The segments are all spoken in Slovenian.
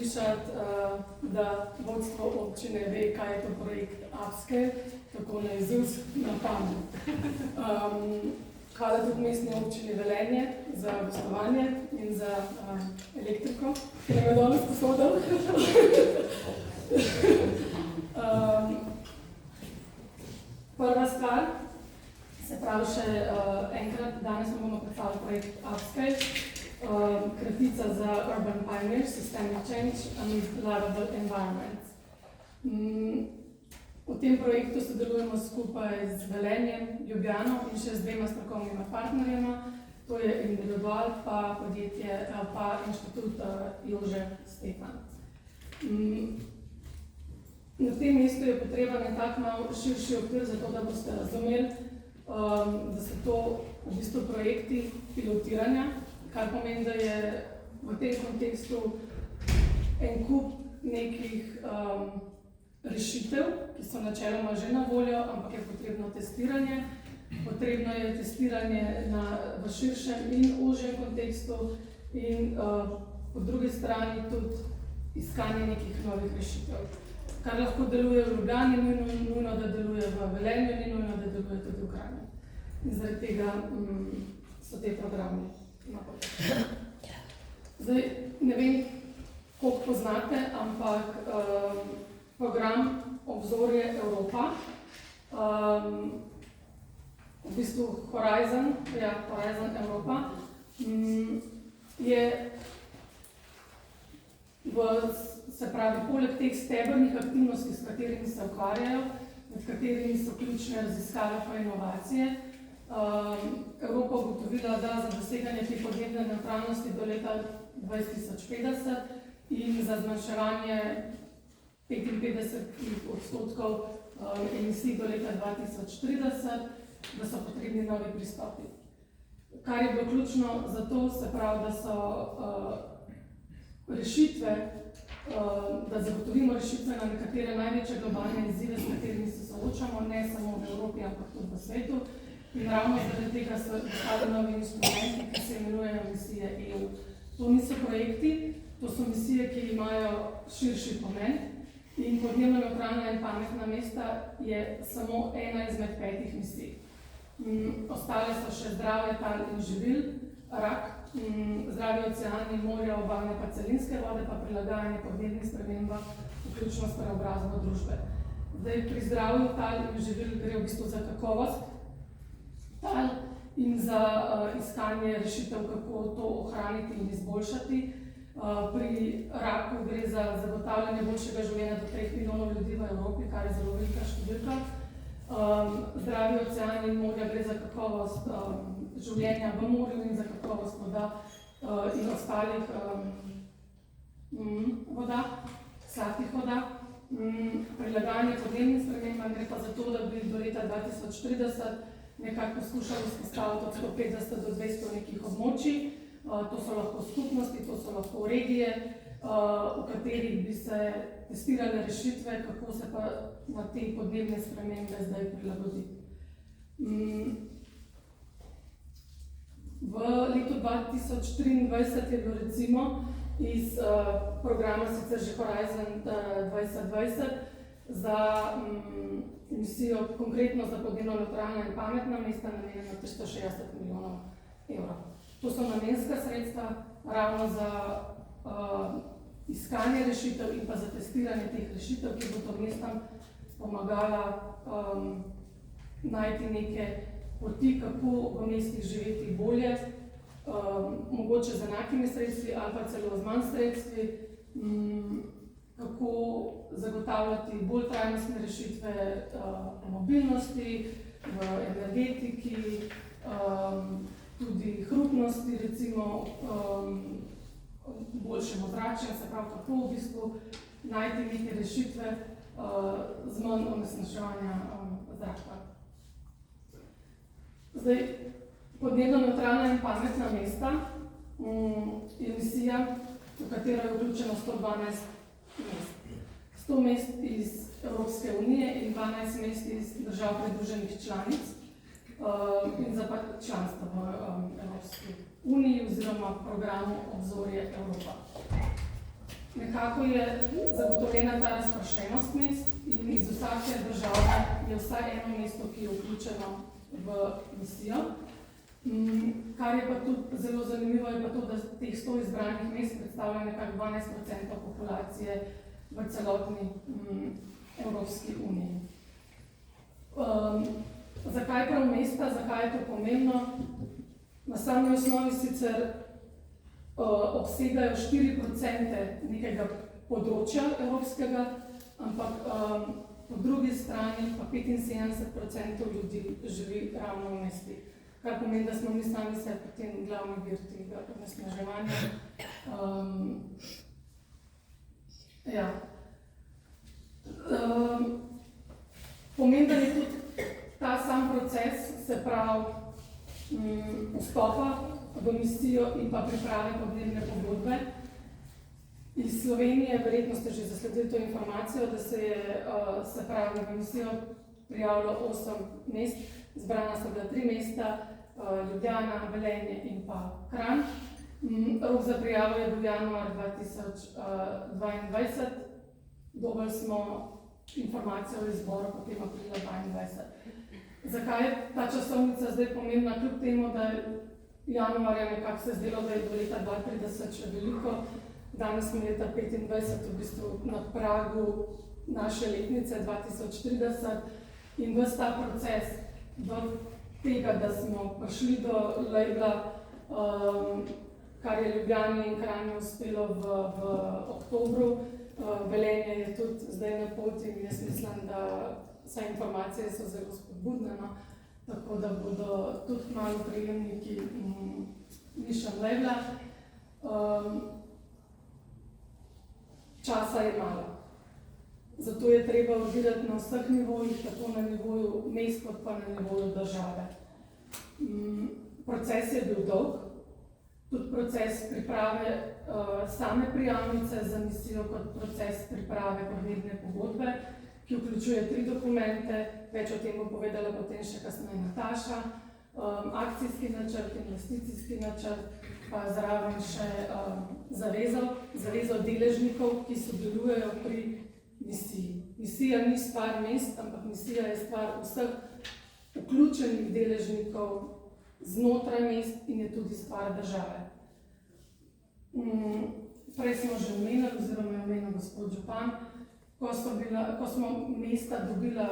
slišati, da vodstvo občine ve, kaj je to projekt Upscale, tako na izuz, na pamet. Hvala tudi mestni občini Velenje za gostovanje in za elektriko, ki nam je danes posodil. Prva stvar, se pravi še enkrat, danes bomo predstavili projekt Upscale, kratica za Urban Pioneers, Systemic Change and Livable Environments. V tem projektu sodelujemo skupaj z Velenjem, Ljubljano in še z dvema strokovnima partnerjema, to je Individual pa podjetje pa Inštitut Jože Stefan. Na tem mestu je potreben en tak malo širši okvir, zato da boste razumeli, da so to v bistvu projekti pilotiranja, kar pomeni, da je v tem kontekstu en kup nekih rešitev, ki so načeloma že na voljo, ampak je potrebno testiranje. Potrebno je testiranje v širšem in ožjem kontekstu in po drugi strani tudi iskanje nekih novih rešitev. Kar lahko deluje v Ljubljani, nujno, da deluje v Velenju, ni nujno, da deluje tudi v Kranju. In zaradi tega so te programi na voljo. Zdaj, ne vem, koliko poznate, ampak program Obzorje Evropa, v bistvu Horizon Evropa, je se pravi, poleg teh stebrnih aktivnosti, s katerimi se ukvarjajo, med katerimi so ključne raziskave pa inovacije, Evropa ugotovila, da za doseganje te podnebne nevtralnosti do leta 2050 in za zmanjševanje 55% emisij do leta 2030, da so potrebni novi pristopi. Kar je bilo ključno za to, se pravi, da so rešitve, da zagotovimo rešitve na nekatere največje globalne izzive, s katerimi se soočamo, ne samo v Evropi, ampak tudi v svetu. In ravno zaradi tega so postavili novi instrumenti, ki se imenujejo misije EU. To niso projekti, to so misije, ki imajo širši pomen. In podnebno nevtralna in pametna mesta je samo ena izmed 5 misij. Ostale so še zdravje tal in živil, rak, zdravi oceani, morja, obalne pa celinske vode, pa prilagajanje podnebnim spremembam, vključno s preobrazbo družbe. Zdaj, pri zdravju tal in živil gre v bistvu za kakovost tal in za iskanje rešitev, kako to ohraniti in izboljšati. Pri raku gre za zagotavljanje boljšega življenja do 3 milijonov ljudi v Evropi, kar je zelo velika številka. Zdravi oceani in morja gre za kakovost življenja v morju in za kakovost voda in ostalih voda, sladkih voda. Prilagajanje podnebnim spremembam gre pa za to, da bi do leta 2030 nekako poskušali vzpostaviti od 150 do 200 nekih območij. To so lahko skupnosti, to so lahko regije, v katerih bi se testirale rešitve, kako se pa na te podnebne spremembe zdaj prilagoditi. V letu 2023 je bilo recimo iz programa sicer že Horizon 2020 za misijo konkretno za podnebno nevtralna in pametna mesta namenjeno 360 milijonov evrov. To so namenska sredstva ravno za iskanje rešitev in pa za testiranje teh rešitev, ki bo to mestam pomagala najti neke poti, kako v mestih živeti bolje, mogoče z enakimi sredstvi ali pa celo z manj sredstvi, kako zagotavljati bolj trajnostne rešitve v mobilnosti, v energetiki, tudi hrupnosti, recimo boljšem ozračjem, se pravi, kako v bistvu najti neke rešitve z manj onesnaževanja zraka. Zdaj, podnebno nevtralna in pametna mesta je misija, v katero je vključeno 112 mest. 100 mest iz Evropske unije in 12 mest iz držav pridruženih članic in za članstvo v Evropski uniji oziroma programu Obzorje Evropa. nekako je zagotovljena ta razpršenost mest in iz vsake države je vsaj eno mesto, ki je vključeno v misijo. Kar je pa tudi zelo zanimivo, je pa to, da teh 100 izbranih mest predstavlja nekako 12% populacije v celotni Evropski uniji. Zakaj prav mesta, zakaj je to pomembno? Na sami osnovi sicer obsegajo 4% nekega področja evropskega, ampak po drugi strani pa 75% ljudi živi ravno v mestih. Kar pomeni, da smo mi sami se potem glavni vir tega onesnaževanja. Pomemben je tudi ta sam proces, se pravi vstopa v misijo in pa priprave podnebne pogodbe. Iz Slovenije, verjetno ste že zasledili to informacijo, da se je se pravi v misijo prijavilo 8 mest, zbrana so bila 3 mesta, Ljubljana, Velenje in pa Kranj. Rok za prijavo je bil januar 2022, dobili smo informacijo o izboru potem aprila 2022. Zakaj je ta časovnica zdaj pomembna, kljub temu, da januarja nekako se zdelo, da je do leta 2030 še veliko, danes smo leta 2025 v bistvu na pragu naše letnice 2030 in ves ta proces do tega, da smo prišli do labela, kar je Ljubljani in Kranju uspelo v oktobru. Velenje je tudi zdaj na poti in jaz mislim, da vse informacije so zelo spodbudne, tako da bodo tudi malo prejemniki višjem labela. Časa je malo. Zato je treba urgirati na vseh nivojih, tako na nivoju mest, kot pa na nivoju države. Proces je bil dolg, tudi proces priprave same prijavnice za misijo kot proces priprave podnebne pogodbe, ki vključuje 3 dokumente, več o tem bo povedala potem še kasneje Nataša, akcijski načrt, investicijski načrt, pa zraven še zavezo deležnikov, ki sodelujejo pri misiji. Misija ni stvar mest, ampak misija je stvar vseh vključenih deležnikov znotraj mest in je tudi stvar države. Prej smo že omenili, oziroma je omenil gospod župan, ko smo mesta dobila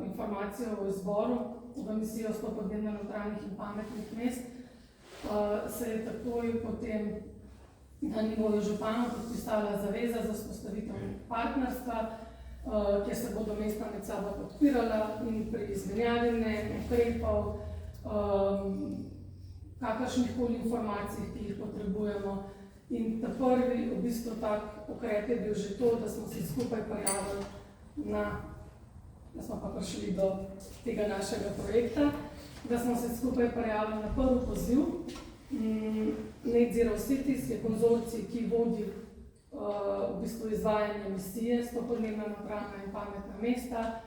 informacijo o izboru v misijo 100 podnebno nevtralnih in pametnih mest, se je takoj potem na nivoju županov podpisala zaveza za vzpostavitev partnerstva, kjer se bodo mesta med sabo podpirala in pri izmenjavi mnenj, ukrepov, kakršnihkoli informacij, ki jih potrebujemo. In ta prvi v bistvu tak ukrep je bil že to, da smo se skupaj prijavili da smo pa prišli do tega našega projekta, da smo se skupaj prijavili na prvi poziv. Net Zero Cities je konzorcij, ki vodi v bistvu izvajanje misije 100 podnebno nevtralna in pametna mesta.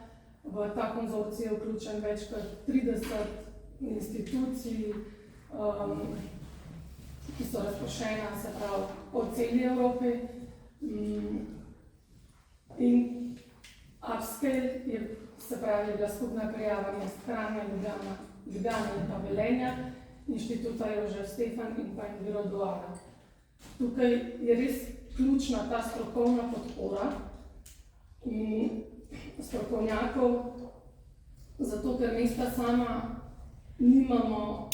V ta konzorcij je vključen več kot 30 institucij, ki so razpršena, se pravi, po celi Evropi. In upscale je, se pravi, bila skupna prijava mest Kranja, Ljubljana in pa Velenja, Inštituta Jožef Stefan in pa Enviroduara. Tukaj je res ključna ta strokovna podpora strokovnjakov, zato ker mesta sama nimamo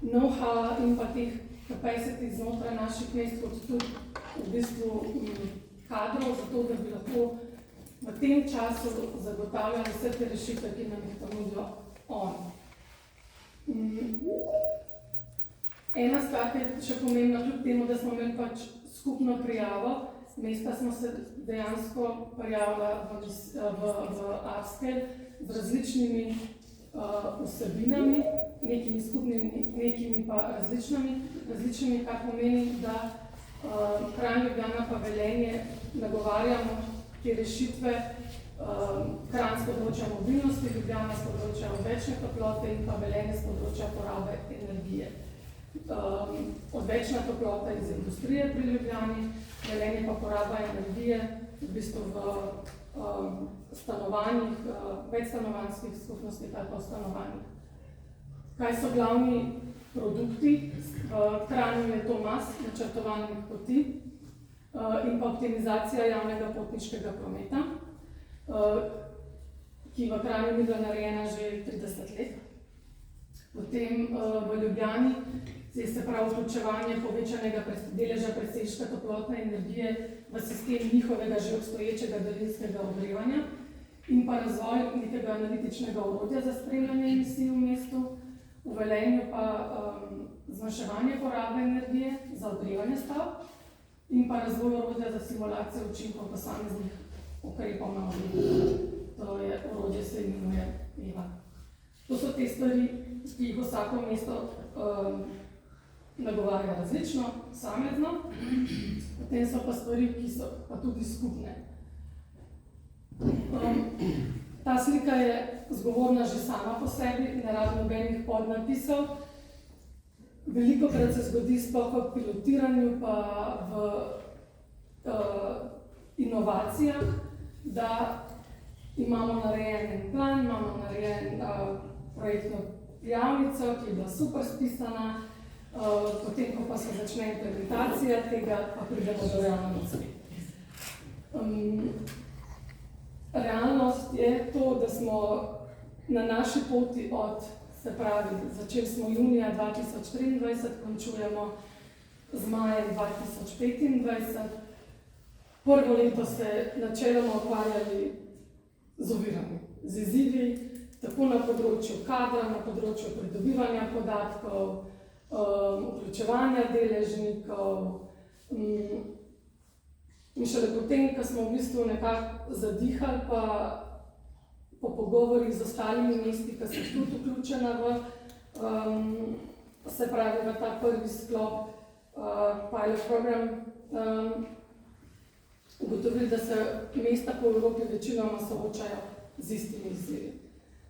know-how in pa teh capacity znotraj naših mest, kot tudi v bistvu kadrov, zato da bi lahko v tem času zagotavljali vse te rešitve, ki nam jih ponudijo oni. Ena stvar, ki je še pomembna, kljub temu, da smo imeli pač skupno prijavo, mesta smo se dejansko prijavila v upscale z različnimi vsebinami, nekimi skupnimi, nekimi pa različnimi, kar pomeni, da Kranj, Ljubljana pa Velenje nagovarjamo te rešitve, Kranj s področja mobilnosti, Ljubljana s področja odvečne toplote in pa Velenje s področja porabe energije. Odvečna toplota iz industrije pri Ljubljani, recimo poraba energije v bistvu v stanovanjih, večstanovanjskih skupnostih ali pa v stanovanjih. Kaj so glavni produkti? V Kranju je to MAS, načrtovanih poti in pa optimizacija javnega potniškega prometa, ki v Kranju ni bila narejena že 30 let. Potem v Ljubljani se pravi vključevanje povečanega deleža presežka toplotne energije v sistem njihovega že obstoječega daljinskega ogrevanja in pa razvoj nekega analitičnega orodja za spremljanje emisij v mestu, v Velenju pa zmanjševanje porabe energije za ogrevanje stavb in pa razvoj orodja za simulacijo učinkov posameznih ukrepov na ogrevanje. To je orodje, se imenuje EVA. To so te stvari, ki jih vsako mesto nagovarja različno, posamezno. Potem so pa stvari, ki so pa tudi skupne. Ta slika je zgovorna že sama po sebi, ne rabi nobenih podnapisov. Velikokrat se zgodi sploh v pilotiranju pa v inovacijah, da imamo narejen en plan, imamo narejen projektno javnico, ki je bila super spisana, potem, ko pa se začne implementacija tega, pa pridemo do realnosti. Realnost je to, da smo na naši poti od, se pravi, začeli smo junija 2023, končujemo z majem 2025. Prvo leto se načeloma ukvarjali z ovirami, z izzivi, tako na področju kadra, na področju pridobivanja podatkov, vključevanja deležnikov. In šele potem, ko smo v bistvu nekako zadihali, pa po pogovorih z ostalimi mesti, ki so tudi vključena se pravi v ta prvi sklop pilot program, ugotovili, da se mesta po Evropi večinoma soočajo z istimi izzivi.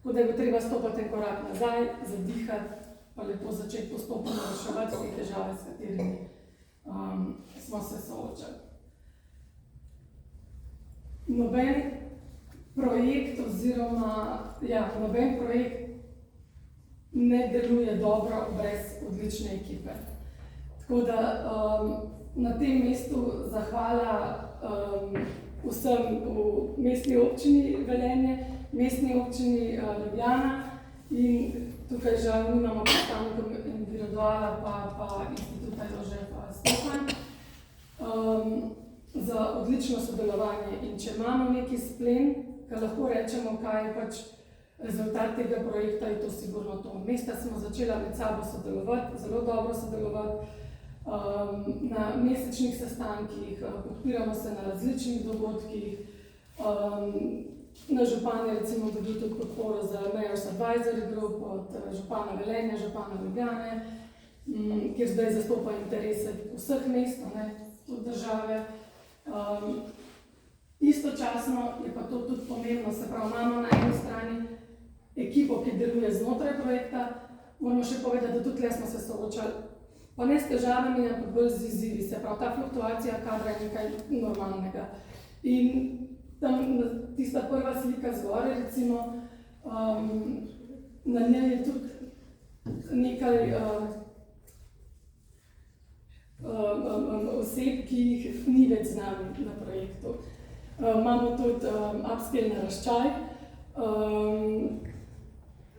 Tako da je treba stopiti en korak nazaj, zadihati, pa lepo začeti postopno reševati te težave, s katerimi smo se soočali. Noben projekt ne deluje dobro brez odlične ekipe. Tako da na tem mestu zahvala vsem v mestni občini Velenje, mestni občini Ljubljana in tukaj žal nimamo predstavnikov individuala pa Instituta Jožefa Stefan za odlično sodelovanje. In če imamo neki splen, ki lahko rečemo, kaj je pač rezultat tega projekta, je to sigurno to. Mesta smo začela med sabo sodelovati, zelo dobro sodelovati, na mesečnih sestankih, podpiramo se na različnih dogodkih. Na županje recimo dobi tudi podporo za Mayor's Advisory Group od župana Velenja, župana Ljubljane, kjer zdaj zastopa interese vseh mest, tudi države. Istočasno je pa to tudi pomembno, se pravi, imamo na eni strani ekipo, ki deluje znotraj projekta, moramo še povedati, da tudi smo se soočali, pa ne s težavami, ampak bolj z izzivi, se pravi, ta fluktuacija kadra je nekaj normalnega. In tam tista prva slika zgore, recimo, na njej je tudi nekaj oseb, ki jih ni več z nami na projektu. Imamo tudi upscale naraščaj.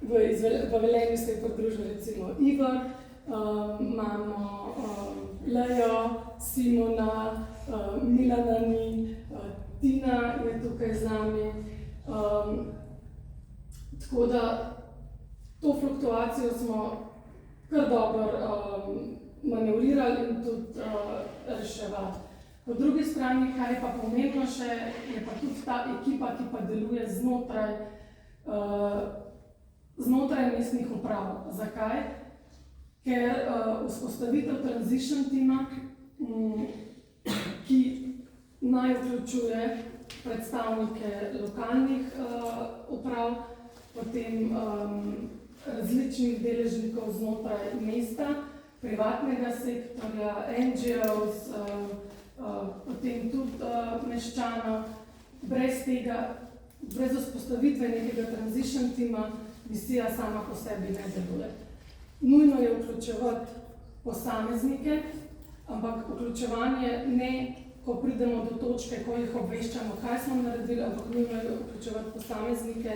V Velenju se je pridružil recimo Igor, imamo Lejo, Simona, Milana ni, Tina je tukaj z nami. Tako da to fluktuacijo smo kar dobro manevrirali in tudi reševali. Po drugi strani, kar je pa pomembno še, je pa tudi ta ekipa, ki pa deluje znotraj mestnih uprav. Zakaj? Ker vzpostavitev transition tima, ki naj vključuje predstavnike lokalnih uprav, potem različnih deležnikov znotraj mesta, privatnega sektorja, NGOs, potem tudi Meščano. Brez tega, brez vzpostavitve nekega transition tima, misija sama po sebi ne deluje. Nujno je vključevati posameznike, ampak vključevanje ne, ko pridemo do točke, ko jih obveščamo, kaj smo naredili, ampak nujno je vključevati posameznike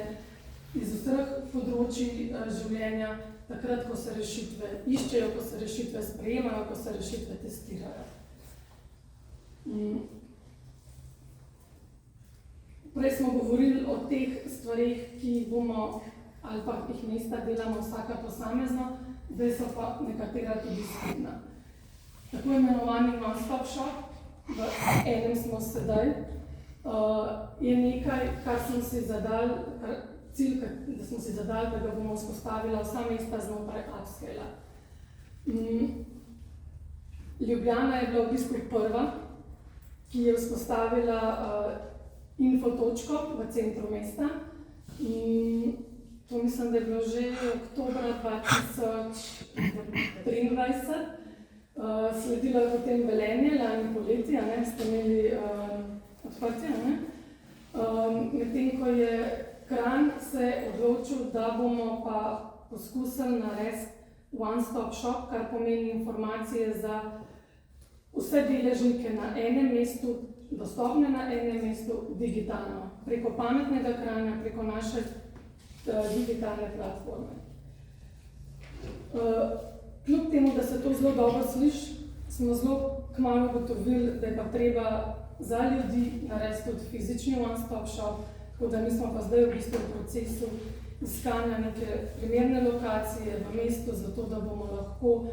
iz vseh področij življenja, takrat, ko se rešitve iščejo, ko se rešitve sprejemajo, ko se rešitve testirajo. Prej smo govorili o teh stvarih, ki jih bomo ali pa jih mesta delamo vsaka posamezno, zdaj so pa nekatera tudi skupna. Tako imenovani one-stop shop, v enem smo sedaj, je nekaj, kar smo si zadali, cilj, da smo si zadali, da ga bomo vzpostavila vsa mesta znotraj upscala. Ljubljana je bila v bistvu prva, ki je vzpostavila infotočko v centru mesta. To mislim, da je bilo že oktobra 2023. Sledilo je potem Velenje, lani poleti, ste imeli odprtje. Medtem ko je Kranj se odločil, da bomo pa poskusili narediti one-stop shop, kar pomeni informacije za vse deležnike na enem mestu, dostopne na enem mestu, digitalno, preko pametnega Kranja, preko naše digitalne platforme. Kljub temu, da se to zelo dobro sliši, smo zelo kmalu ugotovili, da je pa treba za ljudi narediti tudi fizični one-stop shop, tako da mi smo pa zdaj v bistvu v procesu iskanja neke primerne lokacije v mestu, zato da bomo lahko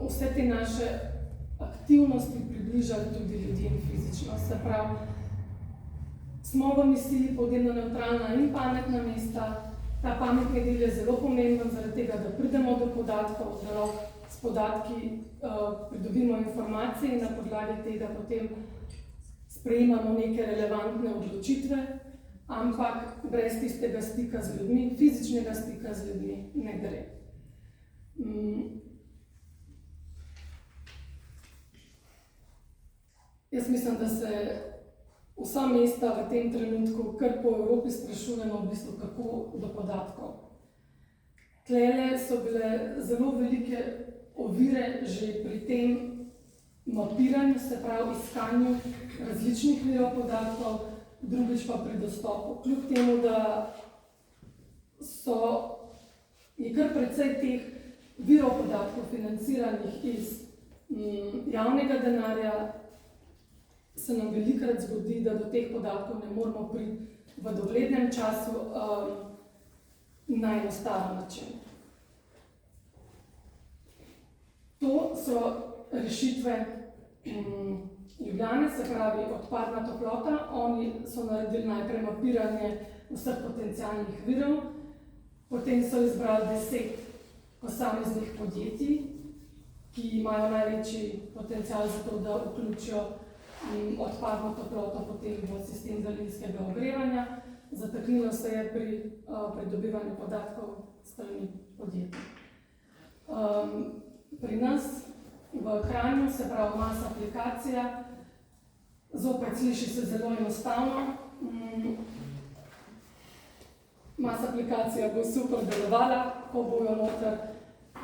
vse te naše aktivnosti približali tudi ljudem fizično. Se pravi, smo v misiji podnebno nevtralna in pametna mesta. Ta pametni del je zelo pomemben zaradi tega, da pridemo do podatkov, da s podatki pridobimo informacije in na podlagi tega potem sprejemamo neke relevantne odločitve, ampak brez tistega stika z ljudmi, fizičnega stika z ljudmi ne gre. Jaz mislim, da se vsa mesta v tem trenutku kar po Evropi sprašujemo v bistvu, kako do podatkov. Tlele so bile zelo velike ovire že pri tem mapiranju, se pravi iskanju različnih virov podatkov, drugič pa pri dostopu. Kljub temu, da je kar precej teh virov podatkov financiranih iz javnega denarja, se nam velikokrat zgodi, da do teh podatkov ne moremo priti v doglednem času na enostaven način. To so rešitve Ljubljane, se pravi odpadna toplota. Oni so naredili najprej mapiranje vseh potencialnih virov, potem so izbrali 10 posameznih podjetij, ki imajo največji potencial za to, da vključijo odpadno toploto potem v sistem daljinskega ogrevanja. Zataknilo se je pri pridobivanju podatkov strani podjetij. Pri nas v Kranju, se pravi MAS aplikacija, zopet sliši se zelo enostavno. MAS aplikacija bo super delovala, ko bojo noter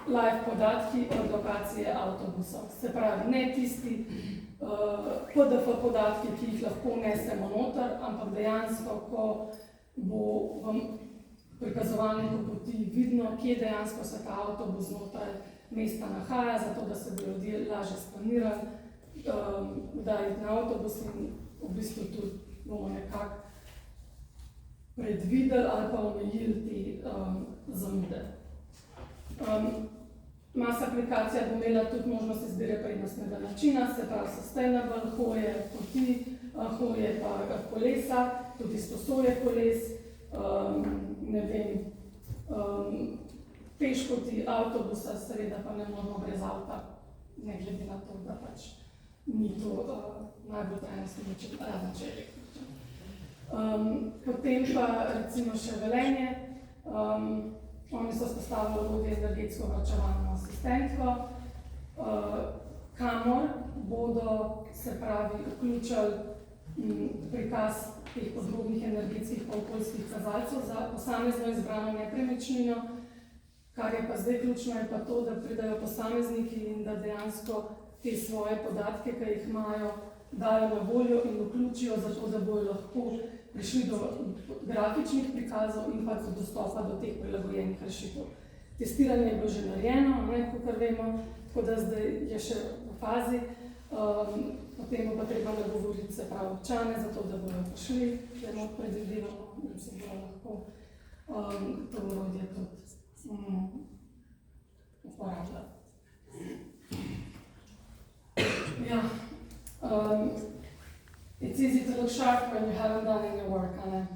live podatki od lokacije avtobusov. Se pravi, ne tisti PDF podatki, ki jih lahko vnesemo noter, ampak dejansko, ko bo v prikazovalniku poti vidno, kje dejansko se ta avtobus znotraj mesta nahaja, zato da se bi ljudje lažje splanirali, da iti na avtobus in v bistvu tudi bomo nekako predvideli ali pa omejili te zamude. MAS aplikacija bo imela tudi možnost izbire prednostnega načina, se pravi sustainable, hoje poti, hoje pa kolesa, tudi sposoje koles, pešpoti avtobusa, seveda pa ne moramo brez avta, ne glede na to, da pač ni to najbolj trajnostni način, razen če električen. Potem pa recimo še Velenje. Oni so vzpostavili orodje energetsko varčevalno asistentko. kamor bodo, se pravi, vključili prikaz teh podrobnih energetskih pa okoljskih kazalcev za posamezno izbrano nepremičnino. Kar je pa zdaj ključno, je pa to, da pridajo posamezniki in da dejansko te svoje podatke, ki jih imajo, dajo na voljo in vključijo zato, da bojo lahko prišli do grafičnih prikazov in pa do dostopa do teh prilagojenih rešitev. Testiranje je bilo že narejeno, kakor vemo, tako da zdaj je še v fazi. Potem bo pa treba nagovoriti se pravi občane, zato da bojo prišli, da jim predvidevamo, da se bojo lahko to orodje tudi uporabljati. Ja. It's easy to look sharp when you haven't done any work, ne?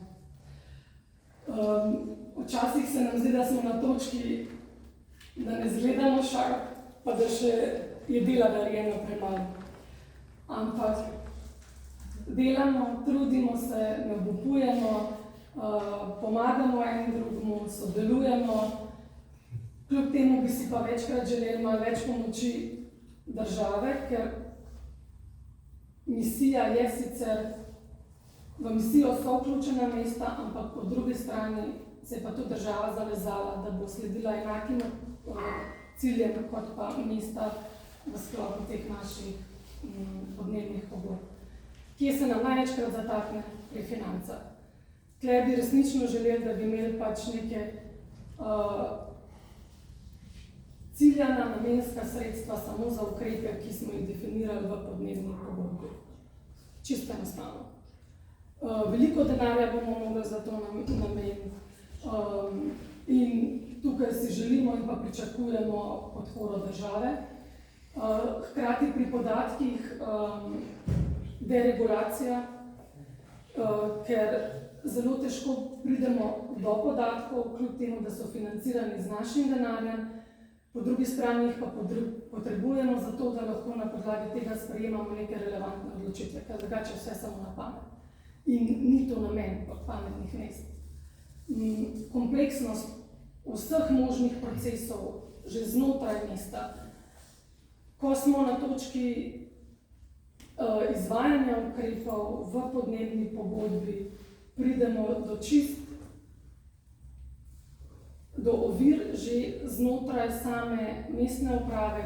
Včasih se nam zdi, da smo na točki, da ne izgledamo sharp, pa da še je dela verjetno premalo. Ampak delamo, trudimo se, ne obupujemo, pomagamo en drugemu, sodelujemo. Kljub temu bi si pa večkrat želeli malo več pomoči države, ker misija je sicer, v misijo so vključena mesta, ampak po drugi strani se je pa tudi država zavezala, da bo sledila enakim ciljem kot pa mesta v sklopu teh naših podnebnih pogodb. Kje se nam največkrat zatakne? Pri financah. Tukaj bi resnično želeli, da bi imeli pač neke ciljana namenska sredstva samo za ukrepe, ki smo jih definirali v podnebnih pogodbah. Čisto enostavno. Veliko denarja bomo mogli za to nameniti in tukaj si želimo in pa pričakujemo podporo države. Hkrati pri podatkih deregulacija, ker zelo težko pridemo do podatkov, kljub temu, da so financirani z našim denarjem, po drugi strani jih pa potrebujemo zato, da lahko na podlagi tega sprejemamo neke relevantne odločitve, ker drugače vse samo na pamet. In ni to namen pametnih mest. Kompleksnost vseh možnih procesov že znotraj mesta. Ko smo na točki izvajanja ukrepov v podnebni pogodbi, pridemo do ovir že znotraj same mestne uprave,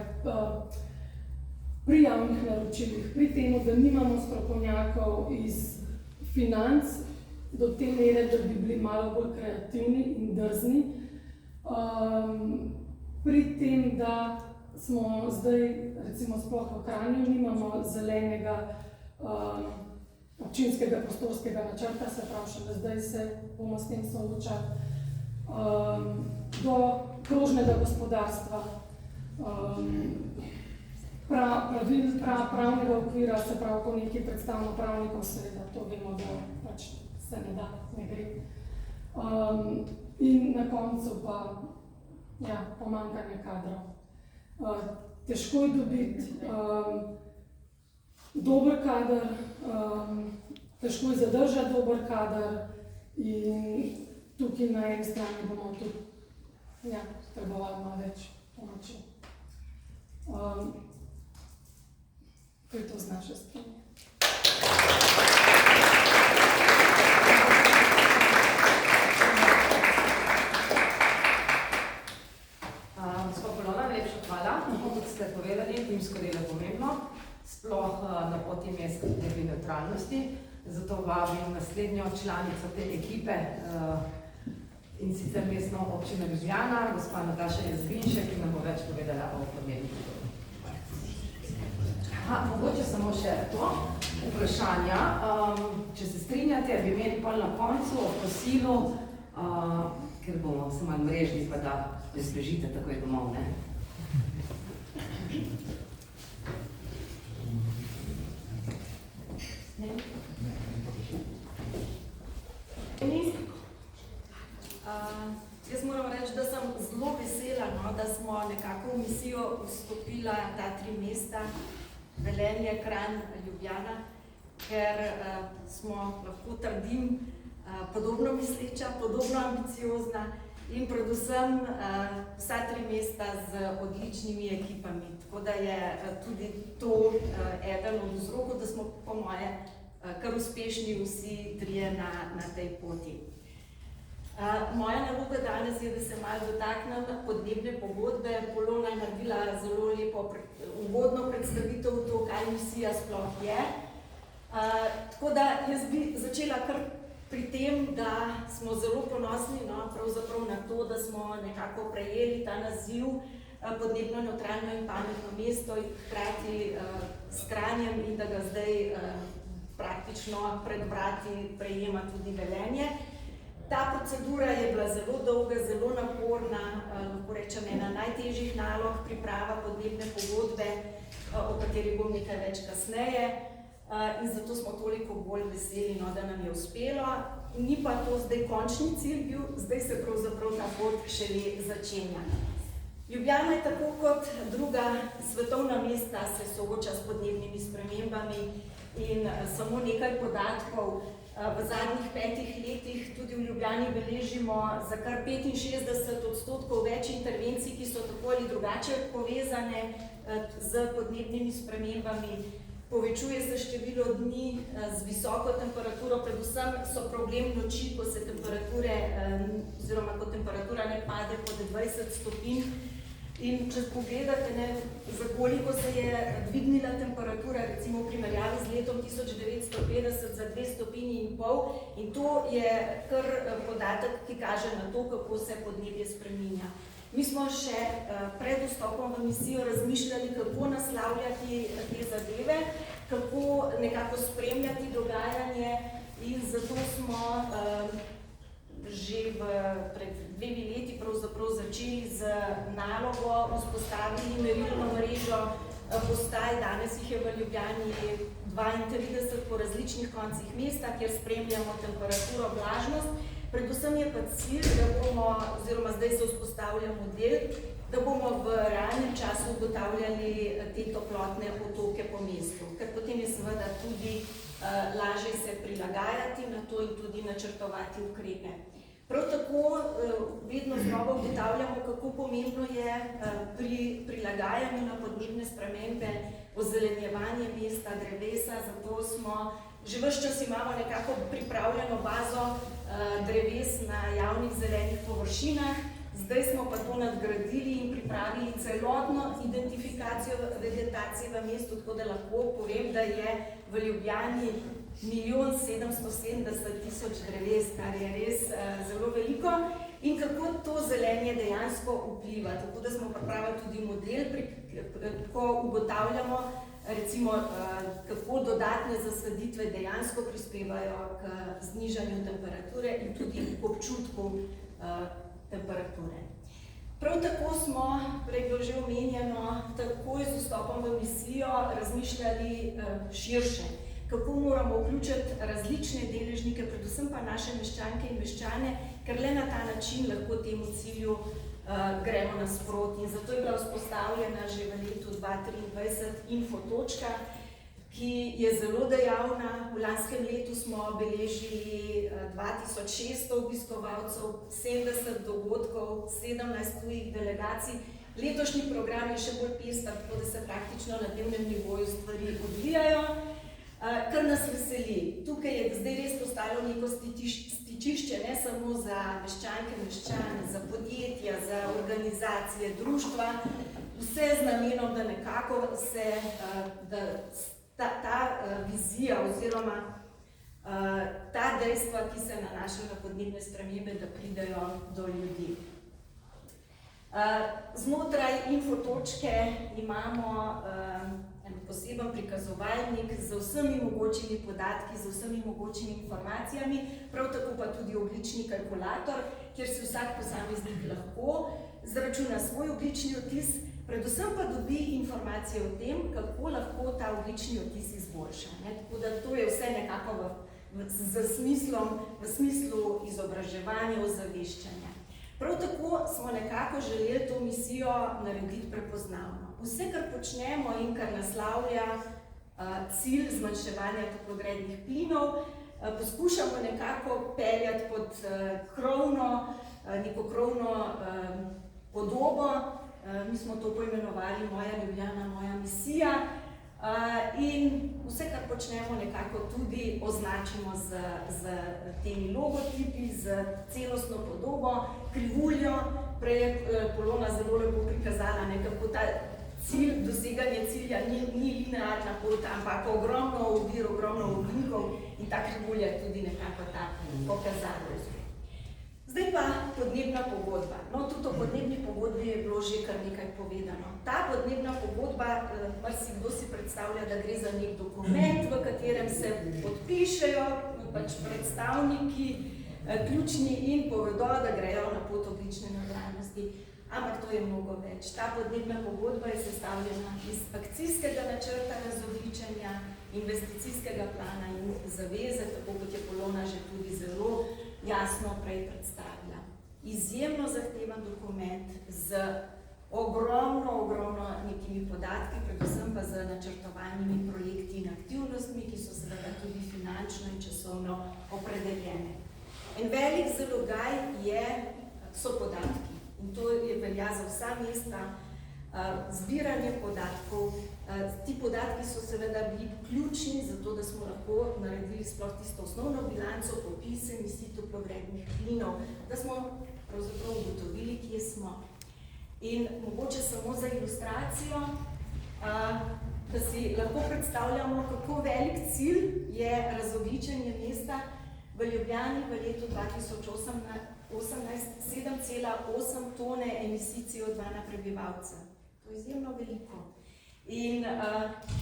pri javnih naročilih, pri temu, da nimamo strokovnjakov iz financ do te mere, da bi bili malo bolj kreativni in drzni. Pri tem, da smo zdaj, recimo sploh v Kranju, nimamo zelenega občinskega prostorskega načrta, se pravi, še zdaj se bomo s tem soočali, do krožnega gospodarstva, pravnega okvira, se pravi, ko nekaj predstavno pravnikov, seveda to vemo, da pač se ne da, ne gre. In na koncu pa pomanjkanje kadrov. Težko je dobiti dober kader, težko je zadržati dober kader in tukaj na eni strani bomo tudi potrebovali malo več pomoči. To je to z naše strani. Gospod Polona, najlepša hvala. Kot ste povedali, timsko delo je pomembno, sploh na poti mest podnebne nevtralnosti. Zato vabim naslednjo članico te ekipe, in sicer mestno občino Ljubljana, gospa Nataša Jazbinšek, ki nam bo več povedala o podnebnih pogodbah. Mogoče samo še to vprašanja. Če se strinjate, bi imeli pol na koncu o kosilu, ker bomo se malo mrežni, pa da ne zbežite takoj domov, ne? Jaz moram reči, da sem zelo vesela, da smo nekako v misijo vstopila ta 3 mesta, Velenje, Kranj, Ljubljana, ker smo, lahko trdim, podobno misleča, podobno ambiciozna in predvsem vsa 3 mesta z odličnimi ekipami. Tako da je tudi to eden od vzrokov, da smo po moje kar uspešni vsi trije na tej poti. Moja naloga danes je, da se malo dotaknem podnebne pogodbe. Polona je naredila zelo lepo uvodno predstavitev to, kaj misija sploh je. Tako da jaz bi začela kar pri tem, da smo zelo ponosni pravzaprav na to, da smo nekako prejeli ta naziv podnebno nevtralno in pametno mesto in hkrati s Kranjem in da ga zdaj praktično pred vrati prejema tudi Velenje. Ta procedura je bila zelo dolga, zelo naporna, lahko rečem ena najtežjih nalog, priprava podnebne pogodbe, o kateri bom nekaj več kasneje. In zato smo toliko bolj veseli, da nam je uspelo. Ni pa to zdaj končni cilj bil, zdaj se pravzaprav ta pot šele začenja. Ljubljana je tako kot druga svetovna mesta se sooča s podnebnimi spremembami in samo nekaj podatkov. V zadnjih 5 letih tudi v Ljubljani beležimo za kar 65% več intervencij, ki so tako ali drugače povezane z podnebnimi spremembami. Povečuje se število dni z visoko temperaturo, predvsem so problem noči, ko se temperature, oziroma ko temperatura ne pade pod 20 stopinj. In če pogledate, za koliko se je dvignila temperatura, recimo v primerjavi z letom 1950 za 2,5 stopinji, in to je kar podatek, ki kaže na to, kako se podnebje spreminja. Mi smo še pred vstopom v misijo razmišljali, kako naslavljati te zadeve, kako nekako spremljati dogajanje in zato smo že pred 2 leti pravzaprav začeli z nalogo, vzpostavili merilno mrežo postaj, danes jih je v Ljubljani 32 po različnih koncih mesta, kjer spremljamo temperaturo, vlažnost. Predvsem je pa cilj, da bomo, oziroma zdaj se vzpostavlja model, da bomo v realnem času ugotavljali te toplotne otoke po mestu, ker potem je seveda tudi lažje se prilagajati na to in tudi načrtovati ukrepe. Prav tako vedno znova ugotavljamo, kako pomembno je pri prilagajanju na podnebne spremembe ozelenjevanje mesta, drevesa, zato smo že ves čas imamo nekako pripravljeno bazo dreves na javnih zelenih površinah. Zdaj smo pa to nadgradili in pripravili celotno identifikacijo vegetacije v mestu, tako da lahko povem, da je v Ljubljani 1.770.000 dreves, kar je res zelo veliko. In kako to zelenje dejansko vpliva, tako da smo pripravili tudi model, ko ugotavljamo, recimo, kako dodatne zasaditve dejansko prispevajo k znižanju temperature in tudi k občutku temperature. Prav tako smo, prej bilo že omenjeno, takoj z vstopom v misijo razmišljali širše, kako moramo vključiti različne deležnike, predvsem pa naše meščanke in meščane, ker le na ta način lahko temu cilju gremo nasproti. In zato je bila vzpostavljena že v letu 2023 infotočka, ki je zelo dejavna. V lanskem letu smo beležili 2600 obiskovalcev, 70 dogodkov, 17 tujih delegacij. Letošnji program je še bolj pester, tako da se praktično na dnevnem nivoju stvari odvijajo, kar nas veseli. Tukaj je zdaj res postalo neko stičišče, ne samo za meščanke, meščane, za podjetja, za organizacije, društva, vse z namenom, da nekako se ta vizija oziroma ta dejstva, ki se nanašajo na podnebne spremembe, da pridejo do ljudi. Znotraj infotočke imamo en poseben prikazovalnik z vsemi mogočimi podatki, z vsemi mogočimi informacijami, prav tako pa tudi ogljični kalkulator, kjer si vsak posameznik lahko zračuna svoj ogljični odtis, predvsem pa dobi informacije o tem, kako lahko ta ogljični odtis izboljša. Tako da to je vse nekako v smislu izobraževanja, ozaveščanja. Prav tako smo nekako želeli to misijo narediti prepoznavno. Vse, kar počnemo in kar naslavlja cilj zmanjševanja toplogrednih plinov, poskušamo nekako peljati pod krovno neko krovno podobo. Mi smo to poimenovali Moja Ljubljana, moja misija. In vse, kar počnemo, nekako tudi označimo z temi logotipi, z celostno podobo, krivuljo. Prej je Polona zelo lepo prikazala, kako ta cilj, doseganje cilja ni linearna pot, ampak ogromno ovir, ogromno ovinkov in ta krivulja je tudi nekako ta pokazatelj. Zdaj pa podnebna pogodba. No, tudi o podnebni pogodbi je bilo že kar nekaj povedano. Ta podnebna pogodba, marsikdo si predstavlja, da gre za nek dokument, v katerem se podpišejo predstavniki ključni in povedo, da grejo na pot ogljične nevtralnosti. Ampak to je mnogo več. Ta podnebna pogodba je sestavljena iz akcijskega načrta razogljičenja, investicijskega plana in zaveze, tako kot je Polona že tudi zelo jasno prej predstavila. Izjemno zahteven dokument z ogromno nekimi podatki, predvsem pa z načrtovanimi projekti in aktivnostmi, ki so seveda tudi finančno in časovno opredeljene. En velik zalogaj so podatki. In to velja za vsa mesta, zbiranje podatkov. Ti podatki so seveda bili ključni za to, da smo lahko naredili sploh tisto osnovno bilanco, popis emisij toplogrednih plinov, da smo pravzaprav ugotovili, kje smo. In mogoče samo za ilustracijo, da si lahko predstavljamo, kako velik cilj je razogljičenje mesta. V Ljubljani v letu 2018 7,8 tone emisij CO2 na prebivalca. To je izjemno veliko. In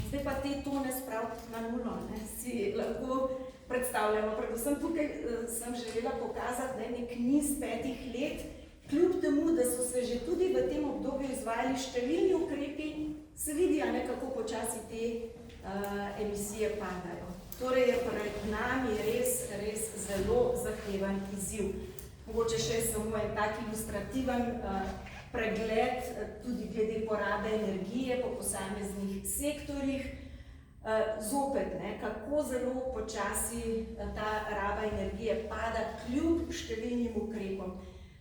zdaj pa te tone spraviti na nulo, si lahko predstavljamo. Predvsem tukaj sem želela pokazati nek niz 5 let, kljub temu, da so se že tudi v tem obdobju izvajali številni ukrepi, se vidi, kako počasi te emisije padajo. Torej je pred nami res zelo zahteven izziv. Mogoče še samo en tak ilustrativen pregled tudi glede porabe energije po posameznih sektorjih. Zopet, kako zelo počasi ta raba energije pada kljub številnim ukrepom.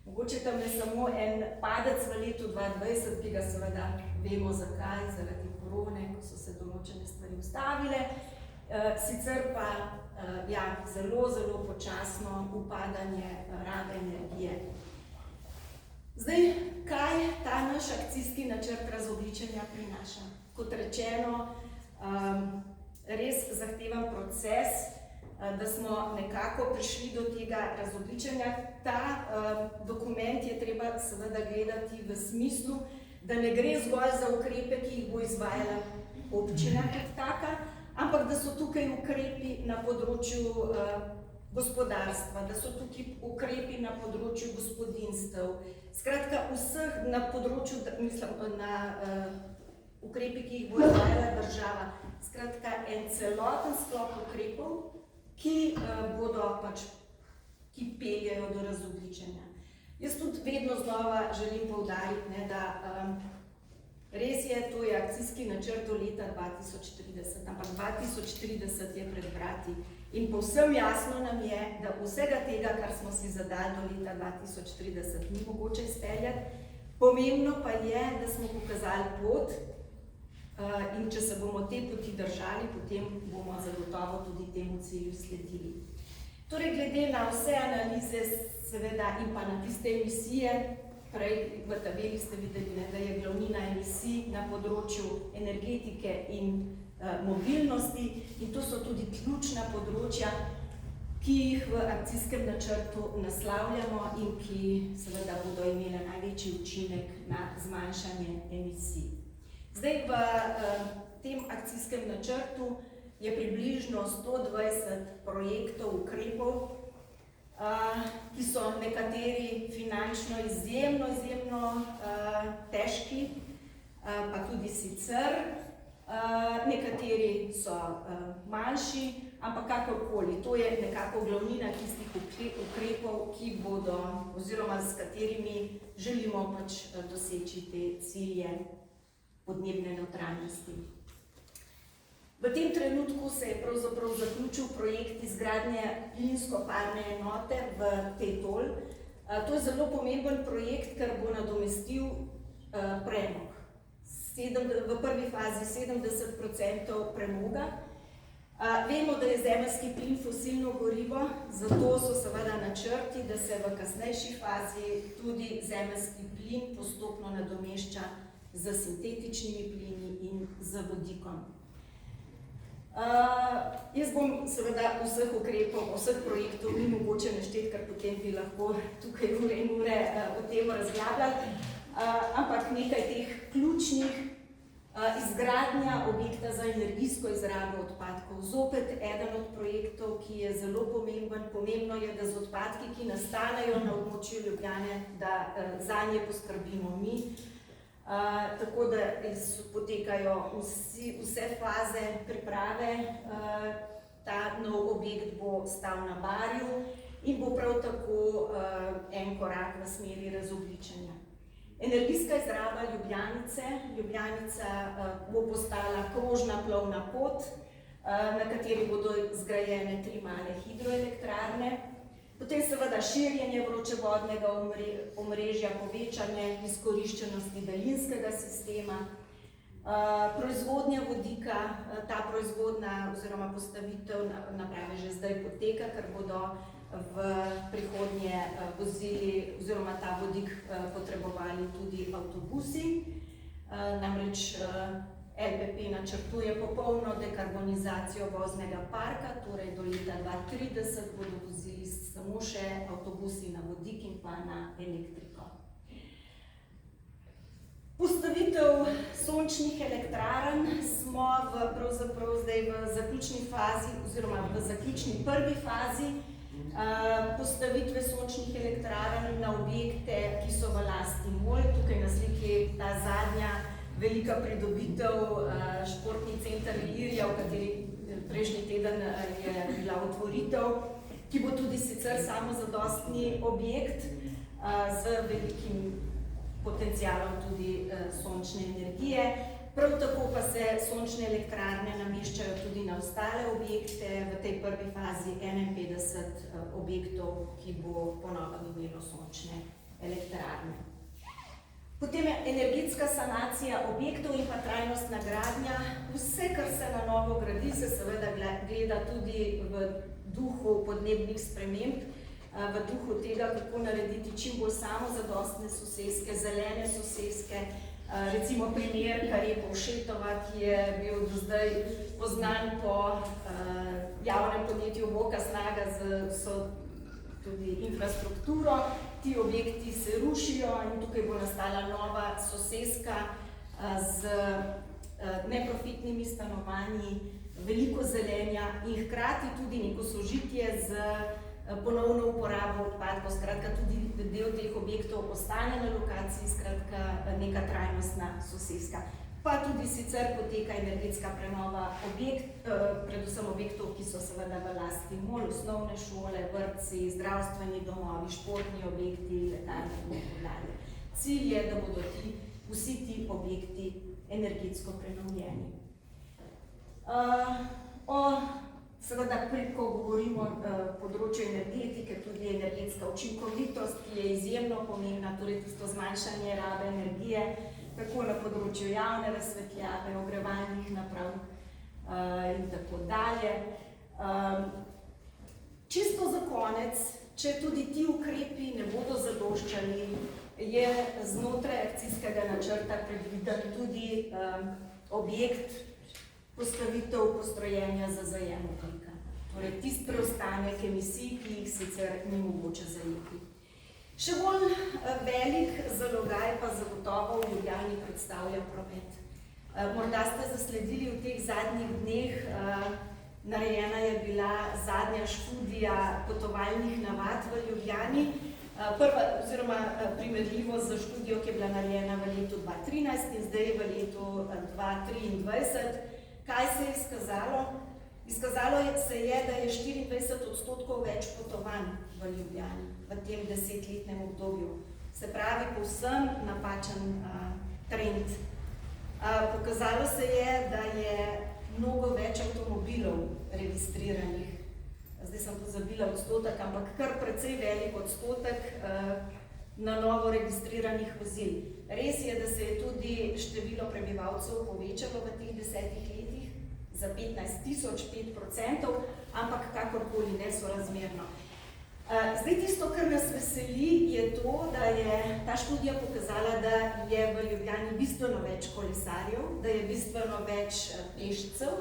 Mogoče tam je samo en padec v letu 2020, ki ga seveda vemo zakaj, zaradi korone, ko so se določene stvari ustavile. Sicer pa zelo počasno upadanje rabe energije. Zdaj, kaj ta naš akcijski načrt razogljičenja prinaša? Kot rečeno, res zahteven proces, da smo nekako prišli do tega razogljičenja. Ta dokument je treba seveda gledati v smislu, da ne gre zgolj za ukrepe, ki jih bo izvajala občina kot taka, ampak da so tukaj ukrepi na področju gospodarstva, da so tukaj ukrepi na področju gospodinjstev, skratka vseh na področju, ukrepi, ki jih bo izvajala država. Skratka, en celoten sklop ukrepov, ki peljejo do razogljičenja. Jaz tudi vedno znova želim poudariti, da res je, to je akcijski načrt do leta 2030, ampak 2030 je pred vrati. In povsem jasno nam je, da vsega tega, kar smo si zadali do leta 2030, ni mogoče izpeljati. Pomembno pa je, da smo pokazali pot in če se bomo te poti držali, potem bomo zagotovo tudi temu cilju sledili. Torej, glede na vse analize seveda in pa na tiste emisije, prej v tabeli ste videli, da je glavnina emisij na področju energetike in mobilnosti in to so tudi ključna področja, ki jih v akcijskem načrtu naslavljamo in ki seveda bodo imele največji učinek na zmanjšanje emisij. Zdaj v tem akcijskem načrtu je približno 120 projektov, ukrepov, ki so nekateri finančno izjemno težki, pa tudi sicer. Nekateri so manjši, ampak kakorkoli. To je nekako glavnina tistih ukrepov, ki bodo oziroma s katerimi želimo doseči te cilje podnebne nevtralnosti. V tem trenutku se je pravzaprav zaključil projekt izgradnje plinsko-parne enote v Tetol. To je zelo pomemben projekt, ker bo nadomestil premog. V prvi fazi 70% premoga. Vemo, da je zemeljski plin fosilno gorivo, zato so seveda načrti, da se v kasnejši fazi tudi zemeljski plin postopno nadomešča z sintetičnimi plini in z vodikom. Jaz bom seveda vseh ukrepov, vseh projektov ni mogoče našteti, ker potem bi lahko tukaj ure in ure o tem razglabljali, ampak nekaj teh ključnih. Izgradnja objekta za energijsko izrabo odpadkov. Zopet eden od projektov, ki je zelo pomemben. Pomembno je, da z odpadki, ki nastanejo na območju Ljubljane, da zanje poskrbimo mi. Tako da potekajo vse faze priprave. Ta nov objekt bo stal na Barju in bo prav tako en korak v smeri razogljičenja. Energijska izraba Ljubljanice. Ljubljanica bo postala krožna plovna pot, na kateri bodo zgrajene 3 male hidroelektrarne. Potem seveda širjenje vročevodnega omrežja, povečanje izkoriščenosti daljinskega sistema, proizvodnja vodika. Ta proizvodnja oziroma postavitev naprave že zdaj poteka, ker bodo v prihodnje vozili oziroma ta vodik potrebovali tudi avtobusi. Namreč LPP načrtuje popolno dekarbonizacijo voznega parka, torej do leta 2030 bodo vozili samo še avtobusi na vodik in pa na elektriko. Postavitev sončnih elektrarn smo pravzaprav zdaj v zaključni fazi oziroma v zaključni prvi fazi postavitve sončnih elektrarn na objekte, ki so v lasti MOL. Tukaj na sliki ta zadnja velika pridobitev, športni center Ilirija, v kateri prejšnji teden je bila otvoritev, ki bo tudi sicer samozadostni objekt z velikim potencialom tudi sončne energije. Prav tako pa se sončne elektrarne nameščajo tudi na ostale objekte, v tej prvi fazi 51 objektov, ki bo po novem imelo sončne elektrarne. Potem je energetska sanacija objektov in pa trajnostna gradnja. Vse, kar se na novo gradi, se seveda gleda tudi v duhu podnebnih sprememb, v duhu tega, kako narediti čim bolj samozadostne soseske, zelene soseske. Recimo primer Karje-Povšetova, ki je bil do zdaj poznan po javnem podjetju Voka Snaga z tudi infrastrukturo. Ti objekti se rušijo in tukaj bo nastala nova soseska z neprofitnimi stanovanji, veliko zelenja in hkrati tudi neko sožitje z ponovno uporabo odpadkov, skratka tudi del teh objektov ostane na lokaciji, skratka neka trajnostna soseska. Pa tudi sicer poteka energetska prenova predvsem objektov, ki so seveda v lasti MOL, osnovne šole, vrtci, zdravstveni domovi, športni objekti, letalne in tako dalje. Cilj je, da bodo vsi ti objekti energetsko prenovljeni. Seveda, ko govorimo o področju energetike, tudi energetska učinkovitost, ki je izjemno pomembna, torej tisto zmanjšanje rabe energije, tako na področju javne razsvetljave, ogrevalnih naprav in tako dalje. Čisto za konec, če tudi ti ukrepi ne bodo zadoščali, je znotraj akcijskega načrta predviden tudi objekt postavitev postrojenja za zajem ogljika. Torej, tisti preostanek emisij, ki jih sicer ni mogoče zajeti. Še bolj velik zalogaj pa zagotovo v Ljubljani predstavlja promet. Morda ste zasledili v teh zadnjih dneh, narejena je bila zadnja študija potovalnih navad v Ljubljani, oziroma primerljivo z študijo, ki je bila narejena v letu 2013 in zdaj v letu 2023. Kaj se je izkazalo? Izkazalo se je, da je 24% več potovanj v Ljubljani v tem 10-letnem obdobju. Se pravi, povsem napačen trend. Pokazalo se je, da je mnogo več avtomobilov registriranih zdaj sem pozabila odstotek, ampak kar precej velik odstotek na novo registriranih vozil. Res je, da se je tudi število prebivalcev povečalo v teh 10 letih za 15.005%, ampak kakorkoli nesorazmerno. Zdaj tisto, kar nas veseli, je to, da je ta študija pokazala, da je v Ljubljani bistveno več kolesarjev, da je bistveno več pešcev,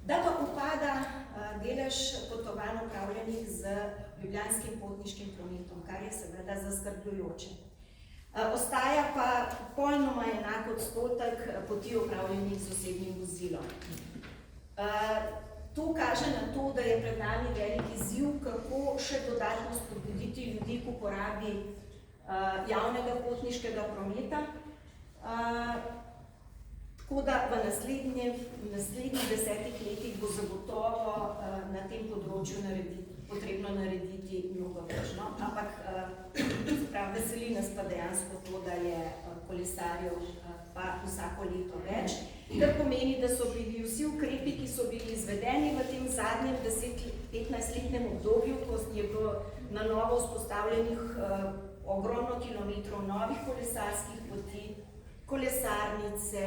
da pa upada delež potovanj opravljenih z ljubljanskim potniškim prometom, kar je seveda zaskrbljujoče. Ostaja pa popolnoma enak odstotek poti opravljenih z osebnim vozilom. To kaže na to, da je pred nami velik izziv, kako še dodatno spodbuditi ljudi k uporabi javnega potniškega prometa. Tako da v naslednjih 10 letih bo zagotovo na tem področju potrebno narediti mnogo več. No? Ampak veseli nas pa dejansko to, da je kolesarjev pa vsako leto več, kar pomeni, da so bili vsi ukrepi, ki so bili izvedeni v tem zadnjem 10-15-letnem obdobju, ko je bilo na novo vzpostavljenih ogromno kilometrov novih kolesarskih poti, kolesarnice,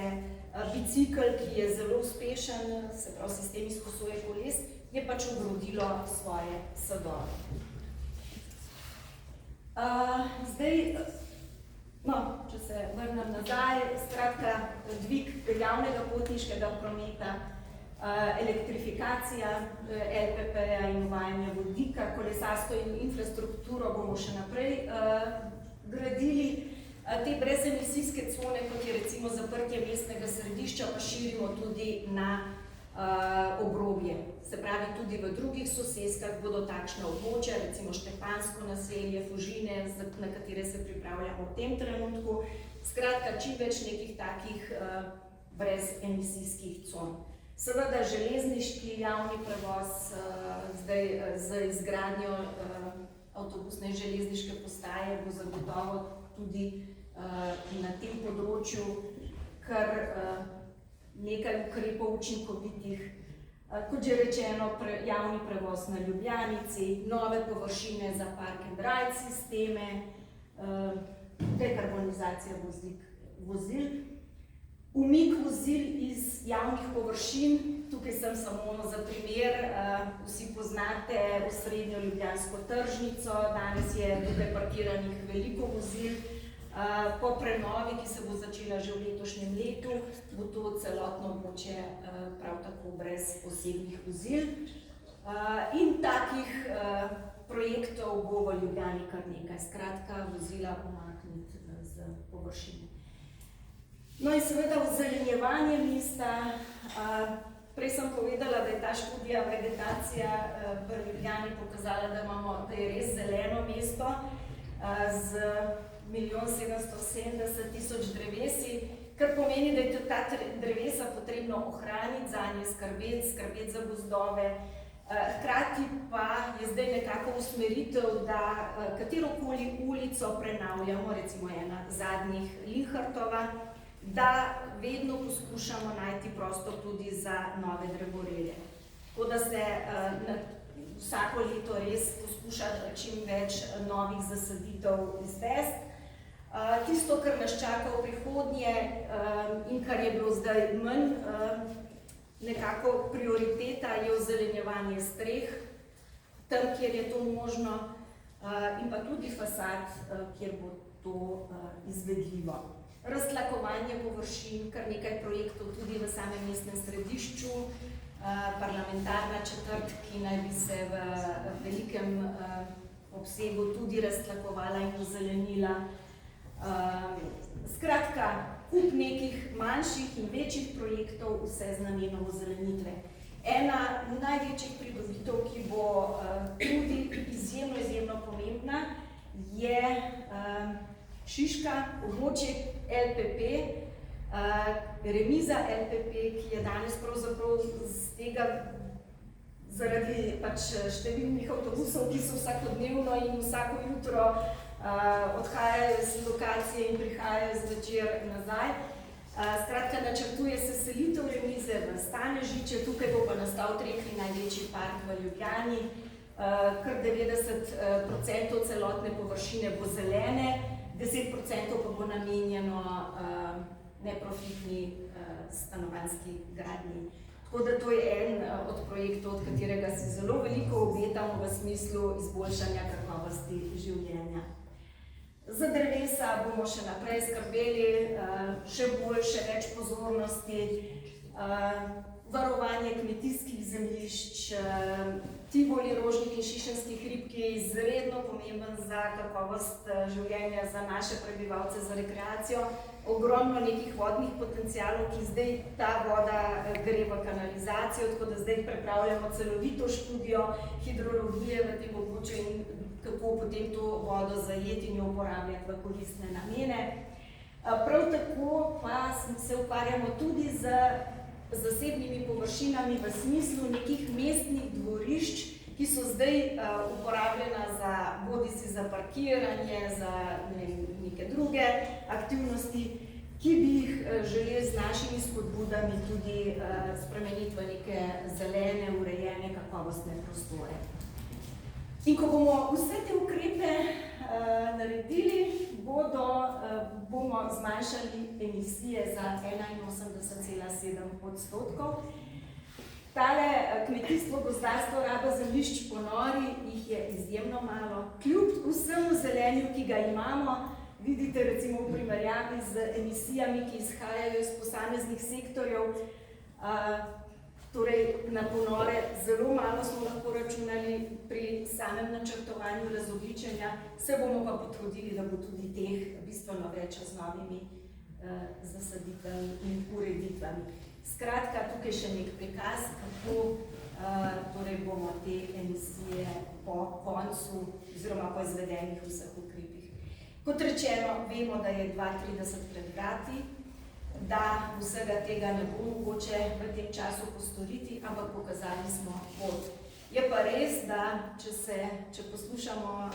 bicikl, ki je zelo uspešen, se pravi sistem izposoje koles, je pač obrodilo svoje sadove. Če se vrnem nazaj, skratka, dvig javnega potniškega prometa, elektrifikacija LPP-ja in uvajanje vodika, kolesarsko infrastrukturo bomo še naprej gradili. Te brezemisijske cone, kot je recimo zaprtje mestnega središča, pa širimo tudi na obrobje. Se pravi, tudi v drugih soseskah bodo takšna območja, recimo Štepansko naselje, Fužine, na katere se pripravljamo v tem trenutku. Skratka, čim več nekih takih brezemisijskih con. Seveda železniški javni prevoz, zdaj z izgradnjo avtobusne in železniške postaje bo zagotovo tudi na tem področju kar nekaj ukrepov učinkovitih. Kot že rečeno, javni prevoz na Ljubljanici, nove površine za park and ride sisteme, dekarbonizacija vozil, umik vozil iz javnih površin. Tukaj sem samo za primer, vsi poznate osrednjo ljubljansko tržnico, danes je tukaj parkiranih veliko vozil. Po prenovi, ki se bo začela že v letošnjem letu, bo to celotno območje prav tako brez osebnih vozil. In takih projektov bo v Ljubljani kar nekaj, skratka, vozila umakniti z površine. No in seveda ozelenjevanje mesta. Prej sem povedala, da je ta študija vegetacija v Ljubljani pokazala, da je res zeleno mesto z 1.770.000 drevesi, kar pomeni, da je ta drevesa potrebno ohraniti, zanje skrbeti za gozdove. Hkrati pa je zdaj nekako usmeritev, da katerokoli ulico prenavljamo, recimo ena zadnjih Linhartova, da vedno poskušamo najti prostor tudi za nove drevorede. Tako da se vsako leto res poskuša čim več novih zasaditev izvesti. Tisto, kar nas čaka v prihodnje in kar je bilo zdaj manj nekako prioriteta, je ozelenjevanje streh, tam, kjer je to možno, in pa tudi fasad, kjer bo to izvedljivo. Raztlakovanje površin, kar nekaj projektov tudi v samem mestnem središču, parlamentarna četrt, ki naj bi se v velikem obsegu tudi raztlakovala in ozelenila. Skratka, kup nekih manjših in večjih projektov, vse z namenom ozelenitve. Ena največjih pridobitev, ki bo tudi izjemno pomembna, je Šiška, območje LPP, remiza LPP, ki je danes pravzaprav z tega zaradi številnih avtobusov, ki so vsakodnevno in vsako jutro odhajajo z lokacije in prihajajo zvečer nazaj. Skratka, načrtuje se selitev remize v Stanežiče, tukaj bo pa nastal tretji največji park v Ljubljani, kar 90% celotne površine bo zelene, 10% pa bo namenjeno neprofitni stanovanjski gradnji. Tako da to je en od projektov, od katerega si zelo veliko obetamo v smislu izboljšanja kakovosti življenja. Za drevesa bomo še naprej skrbeli, še boljše, več pozornosti, varovanje kmetijskih zemljišč, Tivoli, Rožnik in Šišenski hrib, ki je izredno pomemben za kakovost življenja, za naše prebivalce, za rekreacijo. Ogromno nekih vodnih potencialov, ki zdaj ta voda gre v kanalizacijo, tako da zdaj pripravljamo celovito študijo hidrologije v tem območju in kako potem to vodo zajeti in jo uporabljati v koristne namene. Prav tako pa se ukvarjamo tudi z zasebnimi površinami v smislu nekih mestnih dvorišč, ki so zdaj uporabljena bodisi za parkiranje, za neke druge aktivnosti, ki bi jih želeli z našimi spodbudami tudi spremeniti v neke zelene, urejene, kakovostne prostore. In ko bomo vse te ukrepe naredili, bomo zmanjšali emisije za 81,7%. Tale kmetijstvo, gozdarstvo, raba zemljišč po nori jih je izjemno malo. Kljub vsemu zelenju, ki ga imamo, vidite recimo v primerjavi z emisijami, ki izhajajo iz posameznih sektorjev, torej na ponore zelo malo smo lahko računali pri samem načrtovanju razogljičenja, se bomo pa potrudili, da bo tudi teh bistveno več z novimi zasaditvami in ureditvami. Skratka, tukaj še nek prikaz, kako torej bomo te emisije po koncu oziroma po izvedenih vseh ukrepih. Kot rečeno, vemo, da je 2030 pred vrati, da vsega tega ne bo mogoče v tem času postoriti, ampak pokazali smo pot. Je pa res, da če poslušamo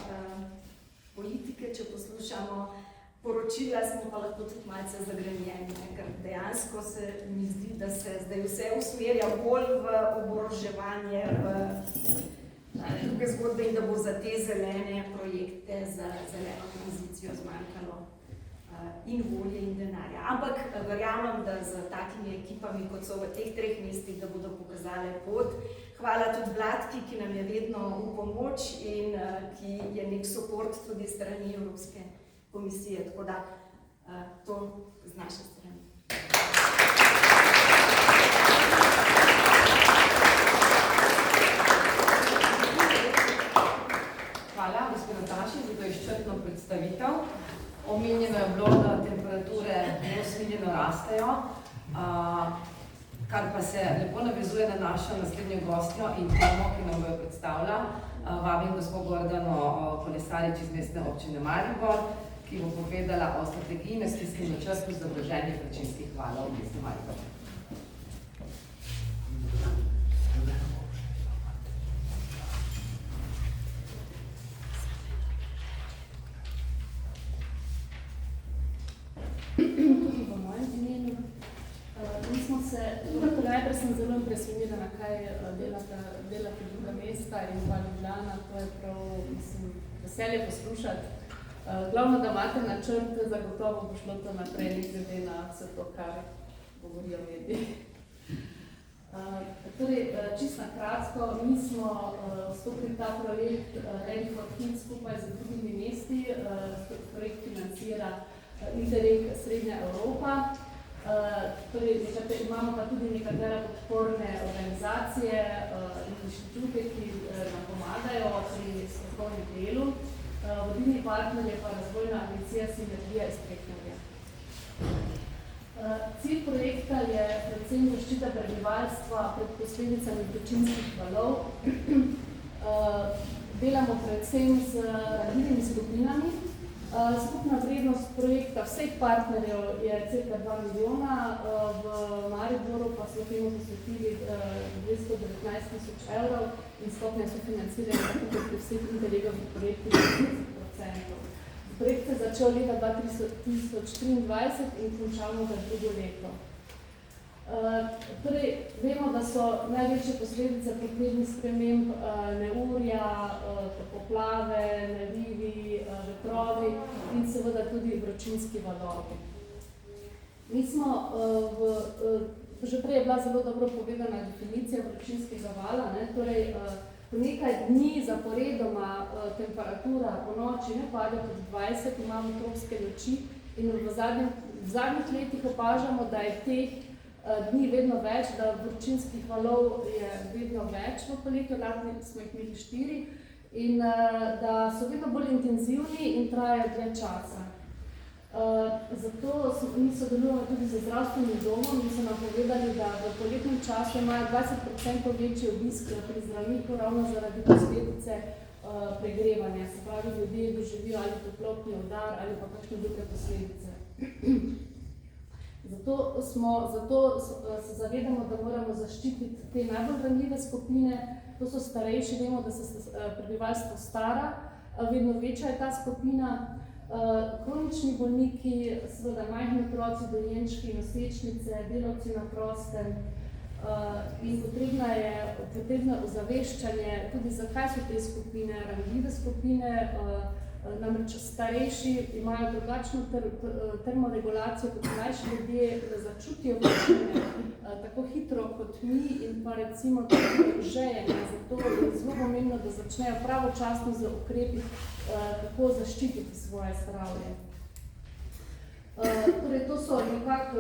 politike, če poslušamo poročila, smo pa lahko tudi malce zagrenjeni, ker dejansko se mi zdi, da se zdaj vse usmerja bolj v oboroževanje, v druge zgodbe in da bo za te zelene projekte, za zeleno tranzicijo zmanjkalo in volje in denarja. Ampak verjamem, da z takimi ekipami, kot so v teh 3 mestih, da bodo pokazale pot. Hvala tudi Vladki, ki nam je vedno v pomoč in ki je nek support tudi strani Evropske komisije, tako da to z naše strani. Hvala, gospod Nataši, za to izčrpno predstavitev. Omenjeno je bilo, da temperature neusmiljeno rastejo, kar pa se lepo navezuje na našo naslednjo gostjo in temo, ki nam jo predstavlja. Vabim gospod Gordano Kolesarič iz Mestne občine Maribor, ki bo povedala o strategiji investicijskih načrtov za blaženje vročinskih valov v mestu Maribor. Tudi v mojem imenu. Najprej sem zelo impresionirana, kaj delate druga mesta in pa Ljubljana, to je prav, veselje poslušati. Glavno, da imate načrt, zagotovo bo šlo to naprej, ne glede na vse to, kar govorijo mediji. Torej, čisto na kratko, mi smo vstopili ta projekt Ready for Kids skupaj z drugimi mesti, projekt financira Interreg Srednja Evropa. Torej, imamo pa tudi nekatere podporne organizacije in inštitute, ki nam pomagajo pri strokovnem delu. Vodilni partner je pa razvojna agencija Sinergija iz Prekmurja. Cilj projekta je predvsem zaščita prebivalstva pred posledicami vročinskih valov. Delamo predvsem z ranljivimi skupinami. Skupna vrednost projekta vseh partnerjev je cirka 2 milijona, v Mariboru pa smo temu posvetili 219.000 evrov in stopnja sofinanciranja tako pri vseh Interregovih projektih 30%. Projekt se je začel leta 2023 in končamo ga drugo leto. Torej, vemo, da so največje posledice podnebnih sprememb neurja, poplave, nalivi, vetrovi in seveda tudi vročinski valovi. Mi smo že prej je bila zelo dobro povedana definicija vročinskega vala, ne? Torej, po nekaj dni zaporedoma temperatura po noči ne pade pod 20, imamo tropske noči in v zadnjih letih opažamo, da je teh dni vedno več, da vročinskih valov je vedno več v poletju, lani smo jih imeli 4 in da so vedno bolj intenzivni in trajajo dlje časa. Zato mi sodelujemo tudi z zdravstvenim domom in so nam povedali, da v poletnem času imajo 20% večji obisk pri zdravniku ravno zaradi posledice pregrevanja. Se pravi, ljudje doživijo ali toplotni udar ali pa kakšne druge posledice. Zato se zavedamo, da moramo zaščititi te najbolj ranljive skupine. To so starejši, vemo, da se prebivalstvo stara, vedno večja je ta skupina. Kronični bolniki, seveda majhni otroci, dojenčki, nosečnice, delavci na prostem in potrebno ozaveščanje tudi zakaj so te skupine, ranljive skupine. Namreč starejši imajo drugačno termoregulacijo kot mlajši ljudje, da začutijo vročine tako hitro kot mi in pa recimo tudi žejenje. Zato je zelo pomembno, da začnejo pravočasno z ukrepi kako zaščititi svoje zdravje. Torej, to so nekako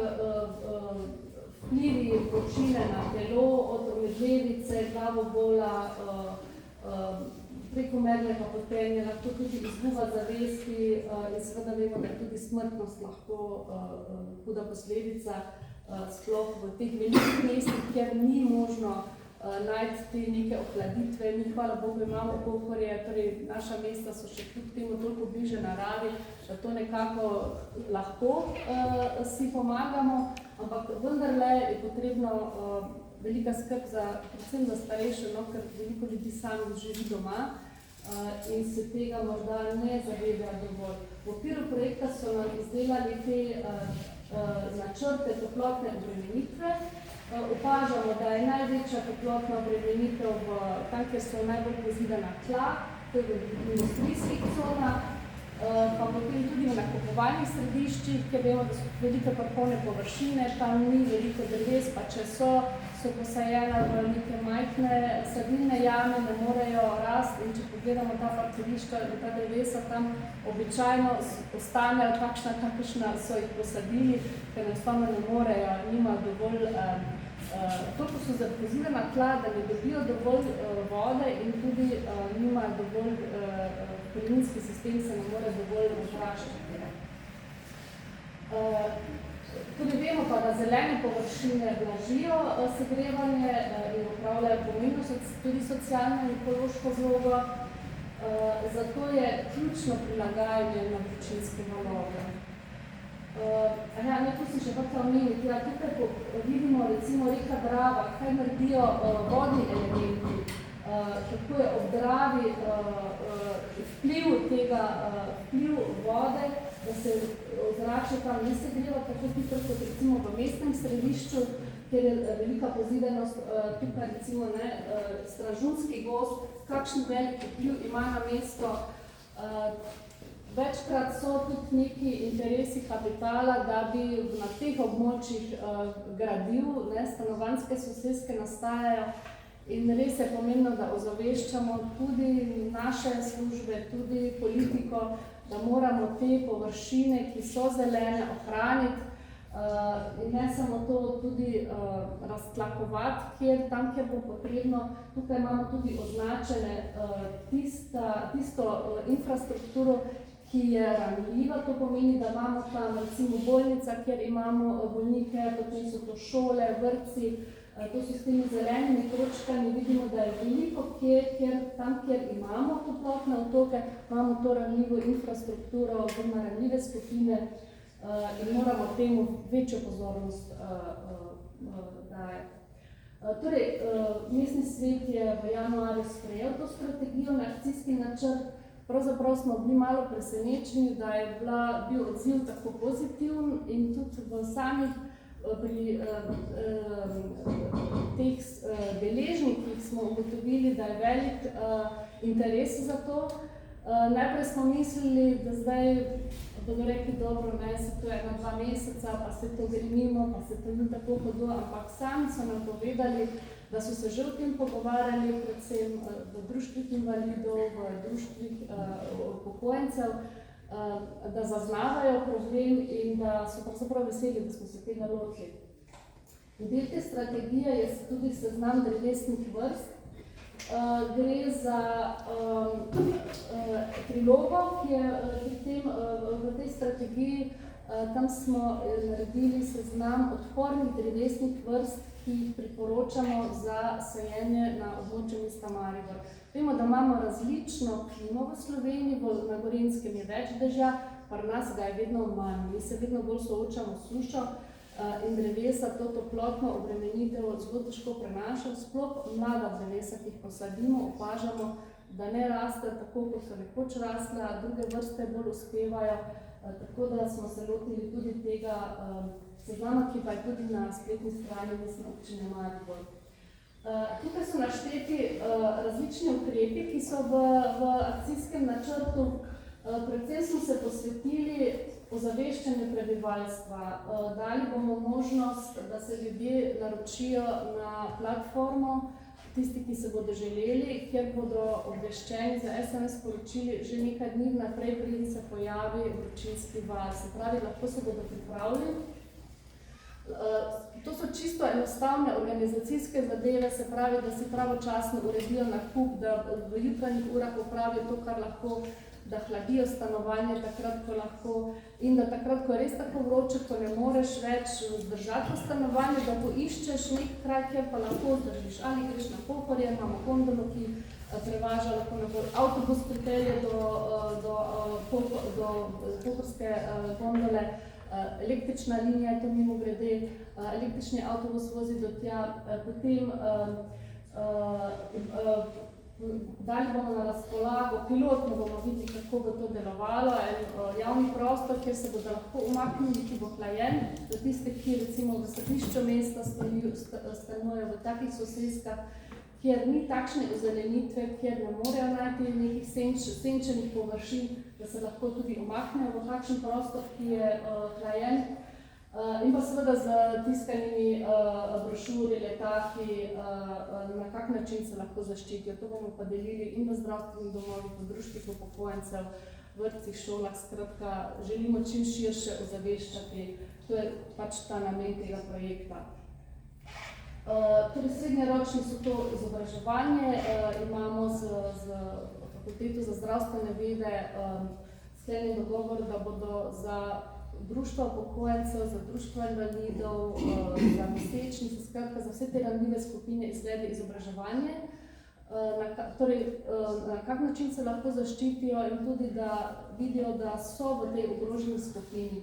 vplivi vročine na telo, od omedlevice, glavobola, prekomernega potenja, lahko tudi izguba zavesti in seveda vemo, da je tudi smrtnost lahko huda posledica, sploh v teh velikih mestih, kjer ni možno najti te neke ohladitve. Mi, hvala Bogu, imamo Pohorje, torej naša mesta so še kljub temu toliko bliže naravi, da to nekako lahko si pomagamo, ampak vendarle je potrebno velika skrb predvsem za starejše, ker veliko ljudi sami živi doma in se tega morda ne zavedajo dovolj. V okviru projekta so nam izdelali te načrte toplotne obremenitve. Opažamo, da je največja toplotna obremenitev tam, kjer so najbolj pozidana tla, to je v industrijskih conah, pa potem tudi v nakupovalnih središčih, kjer vemo, da so velike parkovne površine, tam ni veliko dreves, pa če so posajena v neke majhne sadilne jame, ne morejo rasti in če pogledamo ta parcelišča in ta drevesa, tam običajno ostanejo takšna, kakšna so jih posadili, ker enostavno ne morejo, nimajo dovolj, toliko so pozidana tla, da ne dobijo dovolj vode in tudi nimajo dovolj, koreninski sistem se ne more dovolj odraščati. Tudi vemo pa, da zelene površine blažijo segrevanje in opravljajo pomembno tudi socialno in ekološko vlogo, zato je ključno prilagajanje na vročinske valove. Tu sem še hotel omeniti, tukaj vidimo recimo reka Drava, kaj naredijo vodni elementi, kako je ob Dravi vpliv vode, da se ozračje tam ne segreva tako hitro kot recimo v mestnem središču, kjer je velika pozidanost, tukaj recimo Stražunski gozd, kakšen velik vpliv ima na mesto. Večkrat so tudi neki interesi kapitala, da bi na teh območjih gradil, stanovanjske soseske nastajajo in res je pomembno, da ozaveščamo tudi naše službe, tudi politiko, da moramo te površine, ki so zelene, ohraniti in ne samo to, tudi raztlakovati, tam, kjer bo potrebno. Tukaj imamo tudi označene tisto infrastrukturo, ki je ranljiva, to pomeni, da imamo tam recimo bolnica, kjer imamo bolnike, potem so to šole, vrtci, to so s temi zelenimi točkami, vidimo, da je veliko, tam, kjer imamo toplotne otoke, imamo to ranljivo infrastrukturo, oziroma ranljive skupine in moramo temu večjo pozornost dajati. Torej, mestni svet je v januarju sprejel to strategijo na akcijski načrt, Pravzaprav smo bili malo presenečeni, da je bil odziv tako pozitiven in tudi v samih pri teh deležnikih smo ugotovili, da je velik interes za to. Najprej smo mislili, da zdaj bodo rekli, dobro, ne, se to je 1-2 meseca, pa se to grenimo, pa se to ni tako hodo, ampak sami so nam povedali, da so se že o tem pogovarjali, predvsem v društvih invalidov, v društvih upokojencev, da zaznavajo problem in da so pravzaprav veseli, da smo se tega lotili. Del te strategije je tudi seznam drevesnih vrst. Gre za prilogo, ki je v tej strategiji. Tam smo naredili seznam odpornih drevesnih vrst, ki jih priporočamo za sajenje na območju mesta Maribor. Vemo, da imamo različno klimo v Sloveniji, na Gorenjskem je več dežja, pri nas ga je vedno manj. Mi se vedno bolj soočamo s sušo in drevesa to toplotno obremenitev zelo težko prenašajo. Sploh mlada drevesa, ki jih posadimo, opažamo, da ne raste tako, kot so nekoč rasla, druge vrste bolj uspevajo, tako da smo se lotili tudi tega seznama, ki pa je tudi na spletni strani Mestne občine Maribor. Tukaj so našteti različni ukrepi, ki so v akcijskem načrtu. Predvsem smo se posvetili ozaveščanju prebivalstva. Dali bomo možnost, da se ljudje naročijo na platformo, tisti, ki se bodo želeli, kjer bodo obveščeni za SMS sporočili že nekaj dni naprej, preden se pojavi vročinski val. Se pravi, lahko se bodo pripravili. To so čisto enostavne organizacijske zadeve, se pravi, da si pravočasno uredijo nakup, da v jutranjih urah opravijo to, kar lahko, da hladijo stanovanje takrat, ko lahko, in da takrat, ko je res tako vroče, ko ne moreš več zdržati v stanovanju, da poiščeš nek kraj, kjer pa lahko zdržiš. Ali greš na Pohorje, imamo gondolo, ki prevaža lahko na avtobus pripelje do pohorske gondole, električna linija je to mimogrede, električni avtobus vozi do tja, potem dali bomo na razpolago, pilotno bomo videli, kako bo to delovalo, javni prostor, kjer se bodo lahko umaknili, ki bo hlajen, za tiste, ki recimo v središču mesta stanujejo v takih soseskah, kjer ni takšne ozelenitve, kjer ne morejo najti nekih senčenih površin, da se lahko tudi umaknejo v kakšen prostor, ki je hlajen. In pa seveda z tiskanimi brošuri, letaki, na kak način se lahko zaščitijo. To bomo pa delili in v zdravstvenih domovih, v društvih upokojencev, vrtcih, šolah, skratka, želimo čim širše ozaveščati. To je pač ta namen tega projekta. Tudi srednjeročni so to izobraževanje. Imamo z Fakulteto za zdravstvene vede sklenjen dogovor, da bodo za društva upokojencev, za društva invalidov, za mesečnice, skratka za vse te ranljive skupine izvedli izobraževanje. Na kak način se lahko zaščitijo in tudi, da vidijo, da so v tej ogroženi skupini.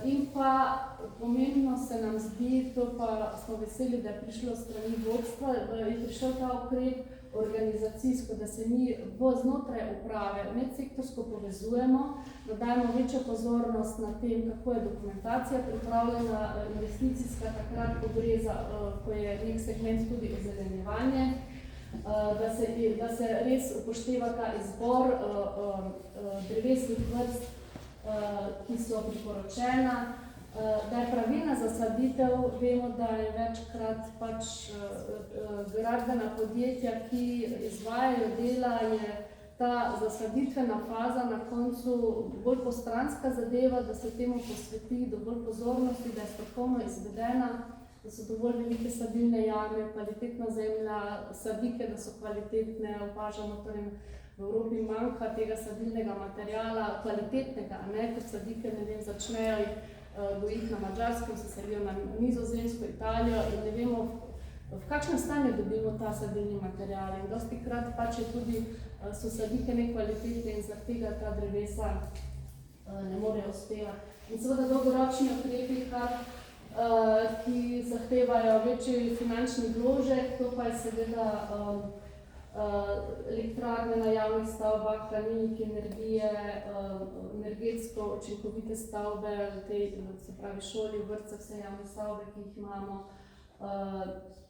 In pa pomembno se nam zdi, to pa smo veseli, da je prišlo strani vodstva, je prišel ta ukrep organizacijsko, da se mi znotraj uprave medsektorsko povezujemo, da dajemo večjo pozornost na tem, kako je dokumentacija pripravljena, investicijska takrat, ko je nek segment tudi ozelenjevanje, da se res upošteva ta izbor drevesnih vrst, ki so priporočena, da je pravilna zasaditev. Vemo, da je večkrat pač gradbena podjetja, ki izvajajo dela, je ta zasaditvena faza na koncu bolj postranska zadeva, da se temu posveti dovolj pozornosti, da je strokovno izvedena, da so dovolj velike sadilne jame, kvalitetna zemlja, sadike, da so kvalitetne, opažamo, torej v Evropi manjka tega sadilnega materiala, kvalitetnega, kot sadike, ne vem, začnejo gojiti na Madžarskem, se selijo na Nizozemsko, Italijo in ne vemo, v kakšnem stanju dobimo ta sadilni material. In dostikrat pač tudi so sadike nekvalitetne in zaradi tega ta drevesa ne morejo uspevati. In seveda dolgoročni ukrepi, ki zahtevajo večji finančni vložek, to pa je seveda elektrarne na javnih stavbah, hranilniki energije, energetsko učinkovite stavbe, se pravi šoli, vrtce, vse javne stavbe, ki jih imamo,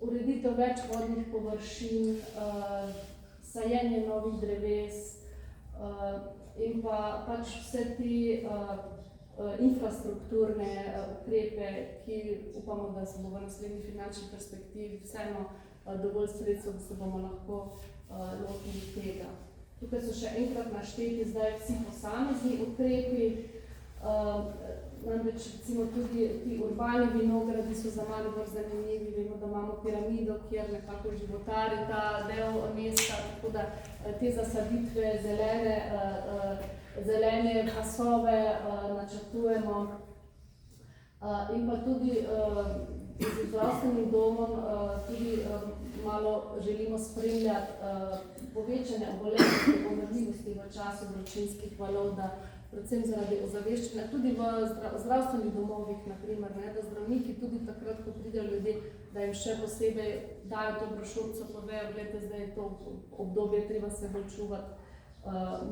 ureditev več vodnih površin, sajenje novih dreves in pa pač vse te infrastrukturne ukrepe, ki upamo, da se bo v naslednji finančni perspektivi vseeno dovolj sredstev, da se bomo lahko lotili tega. Tukaj so še enkrat našteti zdaj vsi posamezni ukrepi, namreč recimo tudi ti urbani vinogradi so za Maribor zanimivi, vemo, da imamo piramido, kjer nekako životari ta del mesta, tako da te zasaditve, zelene pasove načrtujemo in pa tudi z zdravstvenim domom tudi malo želimo spremljati povečanje obolelosti in umrljivosti v času vročinskih valov, da predvsem zaradi ozaveščanja, tudi v zdravstvenih domovih, naprimer, da zdravniki tudi takrat, ko pridejo ljudje, da jim še posebej dajo to brošurico, povejo, gledajte, zdaj je to obdobje, treba se bolj čuvati,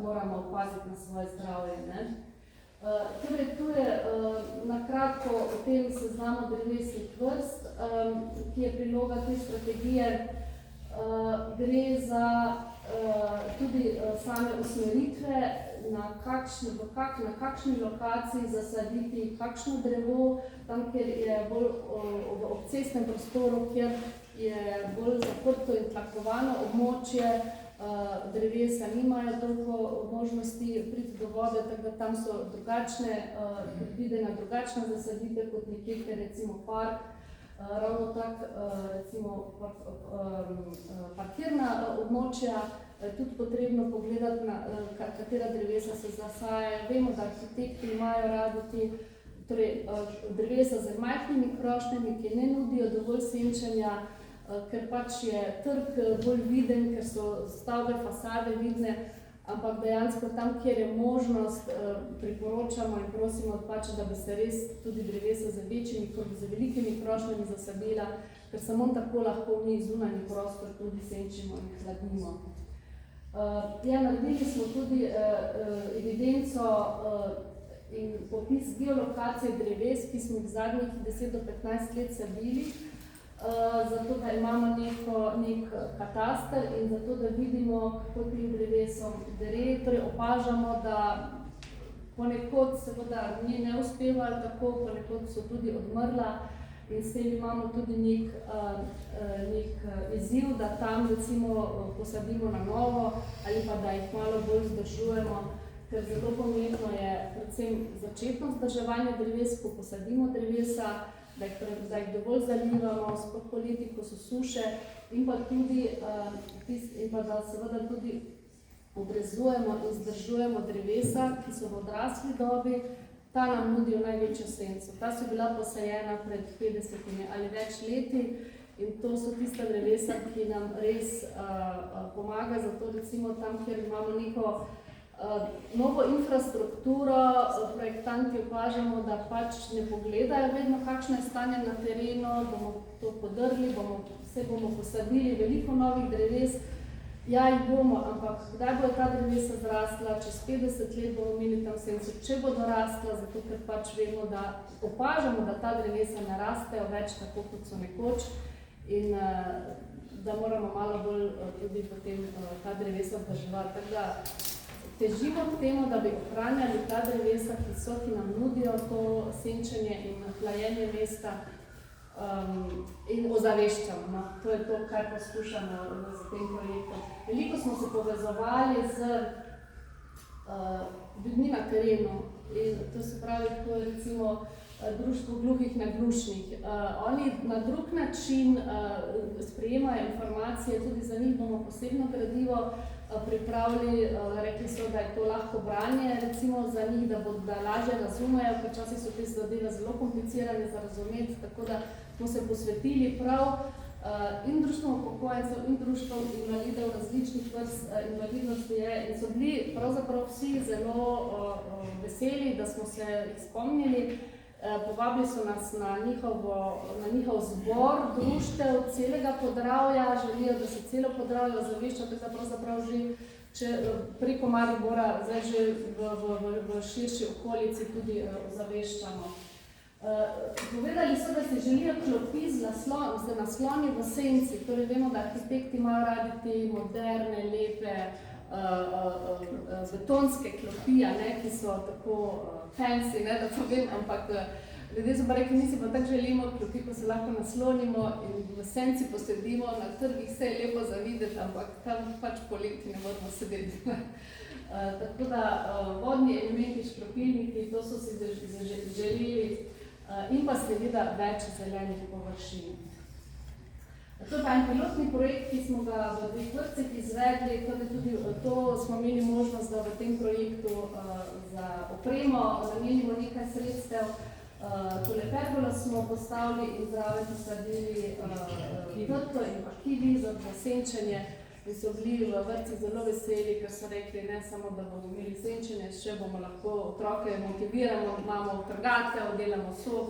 moramo opaziti na svoje zdravje. Torej, tu je nakratko o tem seznamu drevesnih vrst, ki je priloga te strategije. Gre za tudi same usmeritve, na kakšni lokaciji zasaditi kakšno drevo, tam, kjer je bolj v obcestnem prostoru, kjer je bolj zaprto in tlakovano območje, drevesa nimajo toliko možnosti priti do vode, tako da tam so predvidena drugačna zasaditev kot nekje, kjer recimo park, ravno tako recimo parkirna območja, tudi potrebno pogledati, katera drevesa se zasajajo. Vemo, da arhitekti imajo radi drevesa z majhnimi krošnjami, ki ne nudijo dovolj senčenja, ker pač je trg bolj viden, ker so stavbe, fasade vidne, ampak dejansko tam, kjer je možnost, priporočamo in prosimo pač, da bi se res tudi drevesa z večjimi, z velikimi krošnjami zasadila, ker samo tako lahko mi zunanji prostor tudi senčimo in hladimo. Naredili smo tudi evidenco in popis geolokacije dreves, ki smo jih zadnjih 10 do 15 let sadili, zato da imamo nek kataster in zato da vidimo, kako teh drevesom dere, torej opažamo, da ponekod seveda ni ne uspevali tako, ponekod so tudi odmrla in s tem imamo tudi nek izziv, da tam recimo posadimo na novo ali pa da jih malo bolj vzdržujemo, ker zelo pomembno je predvsem začetno vzdrževanje dreves, ko posadimo drevesa, da jih dovolj zalivamo, sploh poleti, ko so suše, in pa da seveda tudi obrezujemo in vzdržujemo drevesa, ki so v odrasli dobi, ta nam nudijo največjo senco. Ta so bila posajena pred 50 ali več leti in to so tista drevesa, ki nam res pomaga, zato recimo tam, kjer imamo neko novo infrastrukturo, projektanti opažamo, da pač ne pogledajo vedno, kakšno je stanje na terenu, bomo to podrli, bomo posadili veliko novih dreves. Ja, jih bomo, ampak kdaj bo ta drevesa zrastla, čez 50 let bomo imeli tam senco, če bo dorastla, zato ker pač vemo, da opažamo, da ta drevesa ne rastejo več tako, kot so nekoč in da moramo malo bolj tudi potem ta drevesa vzdrževati. Tako da težimo k temu, da bi ohranjali ta drevesa, ki nam nudijo to senčenje in hlajenje mesta in ozaveščamo. No. To je to, kar poskušamo s tem projektom. Veliko smo se povezovali z ljudmi na terenu in to se pravi, ko je recimo Društvo gluhih naglušnih. Oni na drug način sprejemajo informacije, tudi za njih bomo posebno gradivo pripravili, rekli so, da je to lahko branje, recimo za njih, da lažje razumejo, ker včasih so te zadeve zelo komplicirane za razumeti, tako da smo se posvetili prav in društvom upokojencev in društvom invalidov različnih vrst invalidnosti in so bili pravzaprav vsi zelo veseli, da smo se jih spomnili. Povabili so nas na njihov zbor društev celega Podravja, želijo, da se celo Podravje ozavešča, tako da pravzaprav že preko Maribora, zdaj že v širši okolici tudi ozaveščamo. Povedali so, da si želijo klopi z nasloni v senci, torej vemo, da arhitekti imajo radi te moderne, lepe, betonske klopi, ki so tako fancy, da povem, ampak ljudje so pa rekli, mi si pa tako želimo klopi, ko se lahko naslonimo in v senci posedimo, na trgih vse je lepo za videti, ampak tam pač poleti ne moramo sedeti. Tako da vodni elementi, škropilniki, to so si želeli in pa seveda več zelenih površin. To je pa en pilotni projekt, ki smo ga v 2 vrtcih izvedli, tudi to smo imeli možnost, da v tem projektu za opremo namenimo nekaj sredstev. Tole pergolo smo postavili in zraven posadili vrto in pa kivi za senčenje, ki so bili v vrtcih zelo veseli, ker so rekli, ne samo, da bomo imeli senčenje, še bomo lahko otroke motiviramo, imamo trgatev, delamo sok,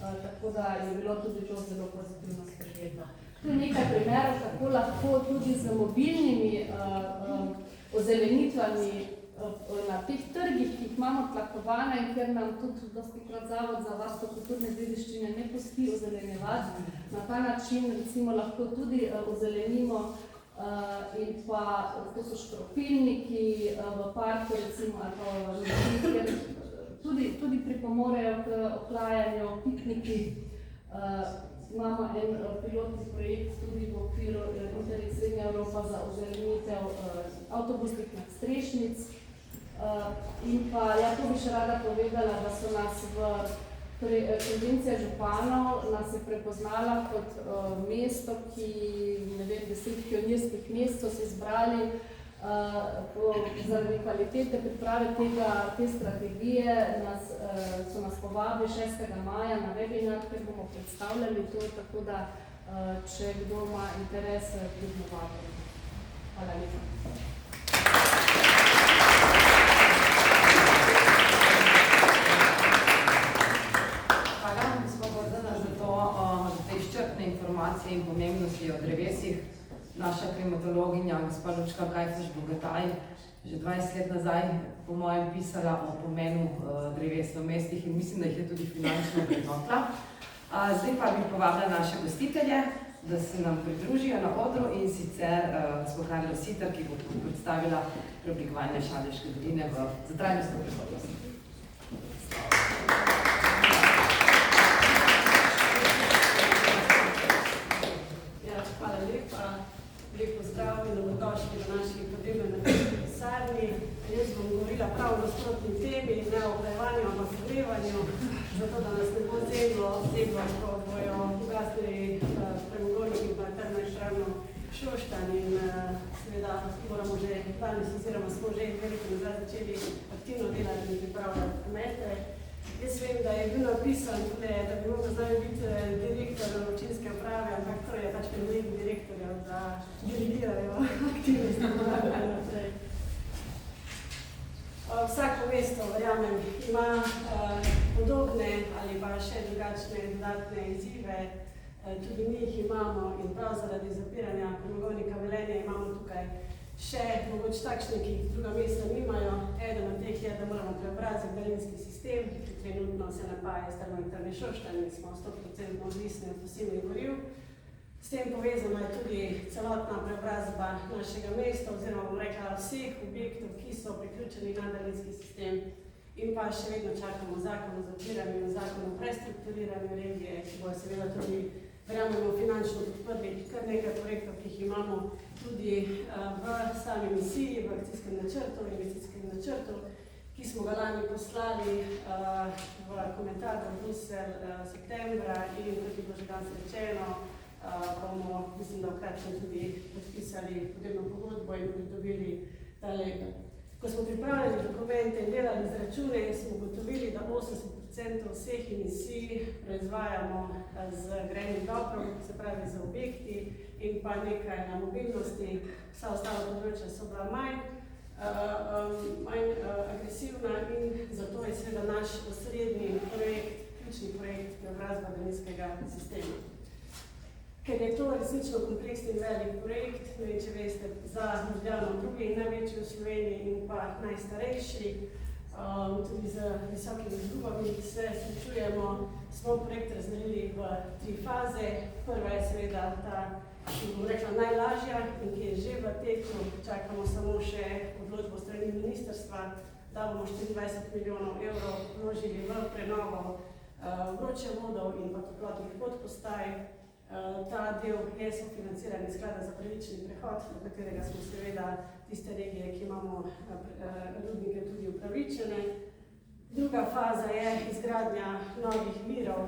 tako da je bilo tudi to zelo pozitivno sprejeto. Tu je nekaj primerov, kako lahko tudi z mobilnimi ozelenitvami na teh trgih, ki jih imamo tlakovane in kjer nam tudi dostikrat Zavod za varstvo kulturne dediščine ne pusti ozelenjevati. Na ta način recimo lahko tudi ozelenimo in pa to so škropilniki v parku recimo ali pa v nekaj, kjer tudi pripomorejo k ohlajanju, pikniki. Imamo en pilotni projekt tudi v okviru Interreg Srednja Evropa za ozelenitev avtobusnih nadstrešnic. In pa, to bi še rada povedala, da so nas Konvencija županov nas je prepoznala kot mesto, ki, 10 pionirskih mest so se izbrali zaradi kvalitete priprave te strategije, so nas povabili 6. maja na webinar, kjer bomo predstavljali to, tako da, če kdo ima interes, tudi vabimo. Hvala lepa. Hvala, gospod Gordana, za te izčrpne informacije in pomembnosti o drevesih. Naša klimatologinja, gospod Lučka Kajfež-Bogataj, že 20 let nazaj po mojem pisala o pomenu dreves v mestih in mislim, da jih je tudi finančno vrednotila. Zdaj pa bi povabila naše gostitelje, da se nam pridružijo na odru in sicer gospod Karlo Siter, ki bo predstavila preoblikovanje Šaleške doline za trajnostno prihodnost. Hvala lepa. Lep pozdrav in dobrodošli v naši podnebni pisarni. Jaz bom govorila prav o nasprotni temi, ne o ohlajevanju, ampak o ogrevanju, zato da nas ne bo zeglo, ko bojo ugasnili premogovniki in Termoelektrarno Šoštanj in seveda moramo že danes oziroma smo že veliko nazaj začeli aktivno delati in pripravljati kmete. Jaz vem, da je bil napisan tudi, da bi mogel zdaj biti direktor občinske uprave, ampak to je pač problem direktorjev, da delegirajo aktivnosti. Vsako mesto, verjamem, ima podobne ali pa še drugačne dodatne izzive, tudi mi jih imamo in prav zaradi zapiranja premogovnika Velenje imamo tukaj še mogoče takšne, ki jih druga mesta nimajo. Eden od teh je, da moramo preobraziti daljinski sistem, ki trenutno se napaja s Termoelektrarne Šoštanj in smo 100% odvisni od fosilnih goriv. S tem povezana je tudi celotna preobrazba našega mesta oziroma bom rekla vseh objektov, ki so priključeni na daljinski sistem. In pa še vedno čakamo zakon o zapiranju in zakon o prestrukturiranju regije, ki bo seveda tudi verjamemo finančno podprli kar nekaj projektov, ki jih imamo tudi v sami misiji, v akcijskem načrtu, investicijskem načrtu, ki smo ga lani poslali v komentar v Bruselj septembra in kot je bilo že danes rečeno, bomo, mislim, da v kratkem tudi podpisali podjemno pogodbo in pridobili ta leto. Ko smo pripravljali dokumente in delali izračune, smo ugotovili, da 80% vseh emisij proizvajamo z grenim dobrom, se pravi z objekti in pa nekaj na mobilnosti. Vsa ostala področja so bila manj agresivna in zato je seveda naš osrednji projekt ključni projekt preobrazbe daljinskega sistema. Ker je to resnično kompleksni in velik projekt, ne vem, če veste, za Ljubljano drugi največji v Sloveniji in pa najstarejši, tudi z visokimi izgubami se srečujemo, smo projekt razdelili v 3 faze. Prva je seveda ta, ki bom rekla, najlažja in ki je že v teku, čakamo samo še odločbo strani ministrstva, da bomo 24 milijonov evrov vložili v prenovo vročevodov in pa toplotnih podpostaj. Ta del je sofinanciran iz sklada za pravični prehod, do katerega smo seveda tiste regije, ki imamo rudnike, tudi upravičene. Druga faza je izgradnja novih virov,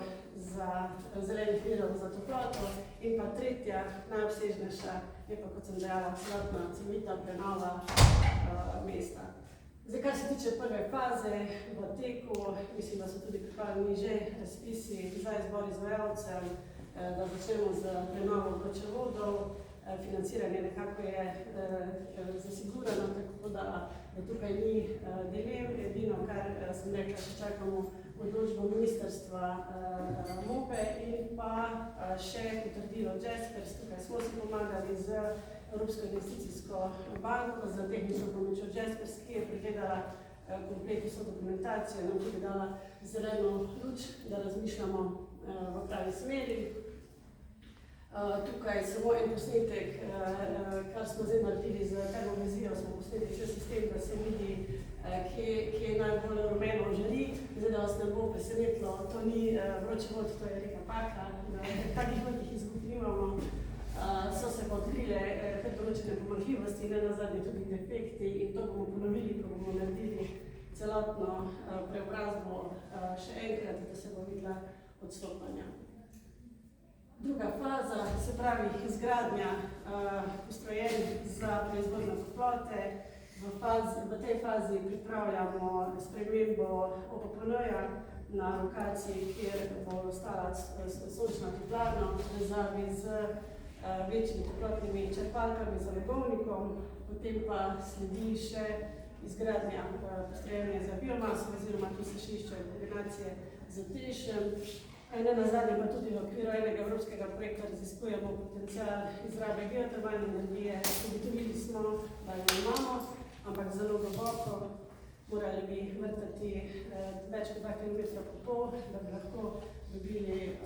zelenih virov za toploto in pa tretja, najobsežnejša, je pa, kot sem dejala, celotna celovita prenova mesta. Zdaj, kar se tiče prve faze v teku, mislim, da so tudi pripravljeni že razpisi za izbor izvajalcev, da začnemo z prenovo vročevodov, financiranje nekako je zasigurano, tako da tukaj ni dilem. Edino, kar sem rekla, še čakamo odločbo ministrstva MOPE in pa še potrdilo Jaspers. Tukaj smo si pomagali z Evropsko investicijsko banko, z tehnično pomočjo Jaspers, ki je pregledala komplet vso dokumentacijo, nam tudi dala zeleno luč, da razmišljamo v pravi smeri. Tukaj samo en posnetek, kar smo zdaj naredili z termovizijo, smo posneli še sistem, da se vidi, kje najbolj rumeno želi. Zdaj, da vas ne bo presenetilo, to ni vročevod, to je reka Paka, takih velikih izgub nimamo. So se pa odkrile kar določene pomanjkljivosti, ne nazadnje tudi defekti in to bomo ponovili, ko bomo naredili celotno preobrazbo še enkrat, da se bo videla odstopanja. Druga faza, se pravi izgradnja postrojenj za proizvodnjo toplote. V tej fazi pripravljamo spremembo OPPN-ja na lokaciji, kjer bo ostala sončna toplarna v povezavi z večjimi toplotnimi črpalkami za legovnikom, potem pa sledi še izgradnja postrojenja za biomaso oziroma tu se še iščejo kombinacije z TEŠ-em. Ne nazadnje pa tudi v okviru enega evropskega projekta raziskujemo potencial izrabe geotermalne energije. Ugotovili smo, da jo imamo, ampak zelo globoko. Morali bi vrtati več kot 2 km po pol, da bi lahko dobili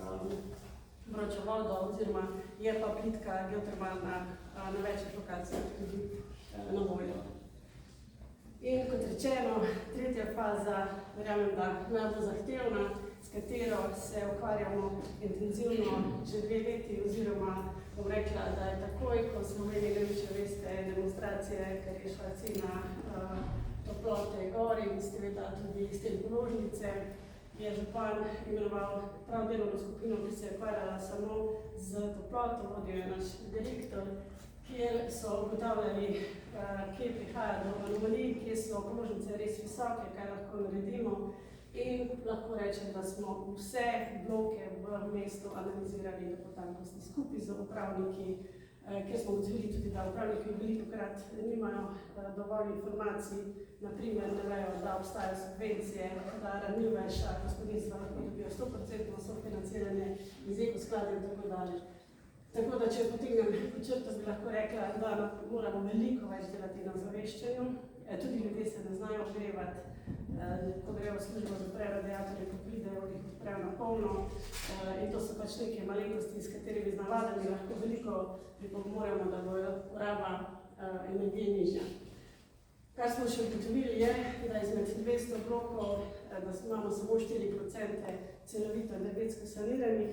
vročo vodo, oziroma je pa plitka geotermalna na večjih lokacijah tudi na voljo. In kot rečeno, tretja faza, verjamem, da najbolj zahtevna, s katero se ukvarjamo intenzivno že 2 leti, oziroma bom rekla, da je takoj, ko smo imeli, ne vem, če veste, demonstracije, ker je šla cena toplote gor in seveda tudi s tem položnice, je župan imenoval prav delovno skupino, ki se je ukvarjala samo z toploto, vodil je naš direktor, kjer so ugotavljali, kje prihaja do anomalij, kje so položnice res visoke, kaj lahko naredimo. In lahko rečem, da smo vse bloke v mestu analizirali do potankosti skupaj z upravniki, kjer smo ugotovili tudi, da upravniki velikokrat nimajo dovolj informacij, naprimer ne vejo, da obstajajo subvencije, da ranljivejša gospodinjstva lahko dobijo 100% sofinanciranje iz ekosklada in tako dalje. Tako da, če potegnem črto, bi lahko rekla, da moramo veliko več delati na zaveščanju. Tudi ljudje se ne znajo ogrevati, ko grejo v službo, zaprejo radiatorje, ko pridejo, jih odprejo na polno. In to so pač neke malenkosti, s katerimi z navadami lahko veliko pripomoremo, da bo poraba energije nižja. Kar smo še ugotovili je, da izmed 200 blokov, da imamo samo 4% celovito energetsko saniranih,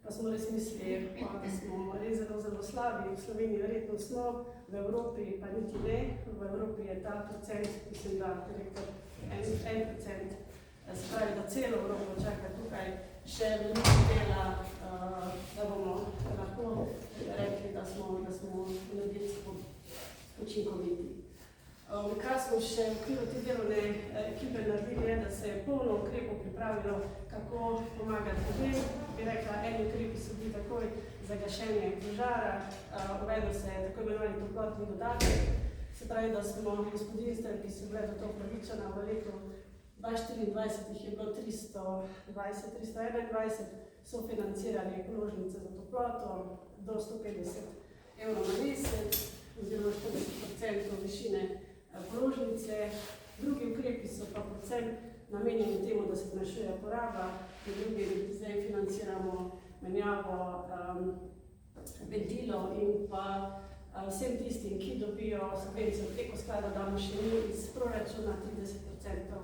pa smo res mislili, da smo res zelo slabi, v Sloveniji verjetno smo, v Evropi pa niti ne. V Evropi je ta procent, mislim, da direktor 1%, se pravi, da celo Evropo čaka tukaj še veliko dela, da bomo lahko rekli, da smo energetsko učinkoviti. Kar smo še v okviru te delovne ekipe naredili je, da se je polno ukrepov pripravilo, kako pomagati ljudem. Bi rekla, eni ukrepi so bili takoj za gašenje požara, uvedel se je tako imenovani toplotni dodatek, se pravi, da smo gospodinjstvom, ki so bile do to upravičena v letu 2024 jih je bilo 321, sofinancirali položnice za toploto do 150 evrov na mesec, oziroma 40% višine položnice. Drugi ukrepi so pa predvsem namenjeni temu, da se zmanjšuje poraba, in drugi zdaj financiramo menjavo ventilov in pa vsem tistim, ki dobijo subvencijo preko sklada, damo še mi iz proračuna 30%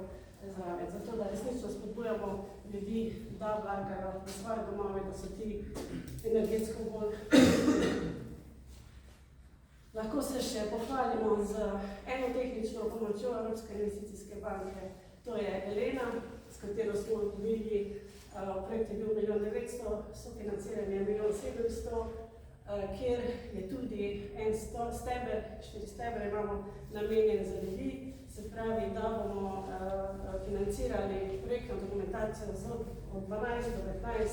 zraven. Zato, da resnično spodbujamo ljudi, da vlagajo v svoje domove, da so ti energetsko bolj. Lahko se še pohvalimo z eno tehnično pomočjo Evropske investicijske banke, to je Elena, s katero smo dobili, projekt je bil 1 900 000, sofinanciranje je 1 700 000, kjer je tudi en steber, 4 stebre imamo namenjen za ljudi, se pravi, da bomo financirali projektno dokumentacijo od 12 do 15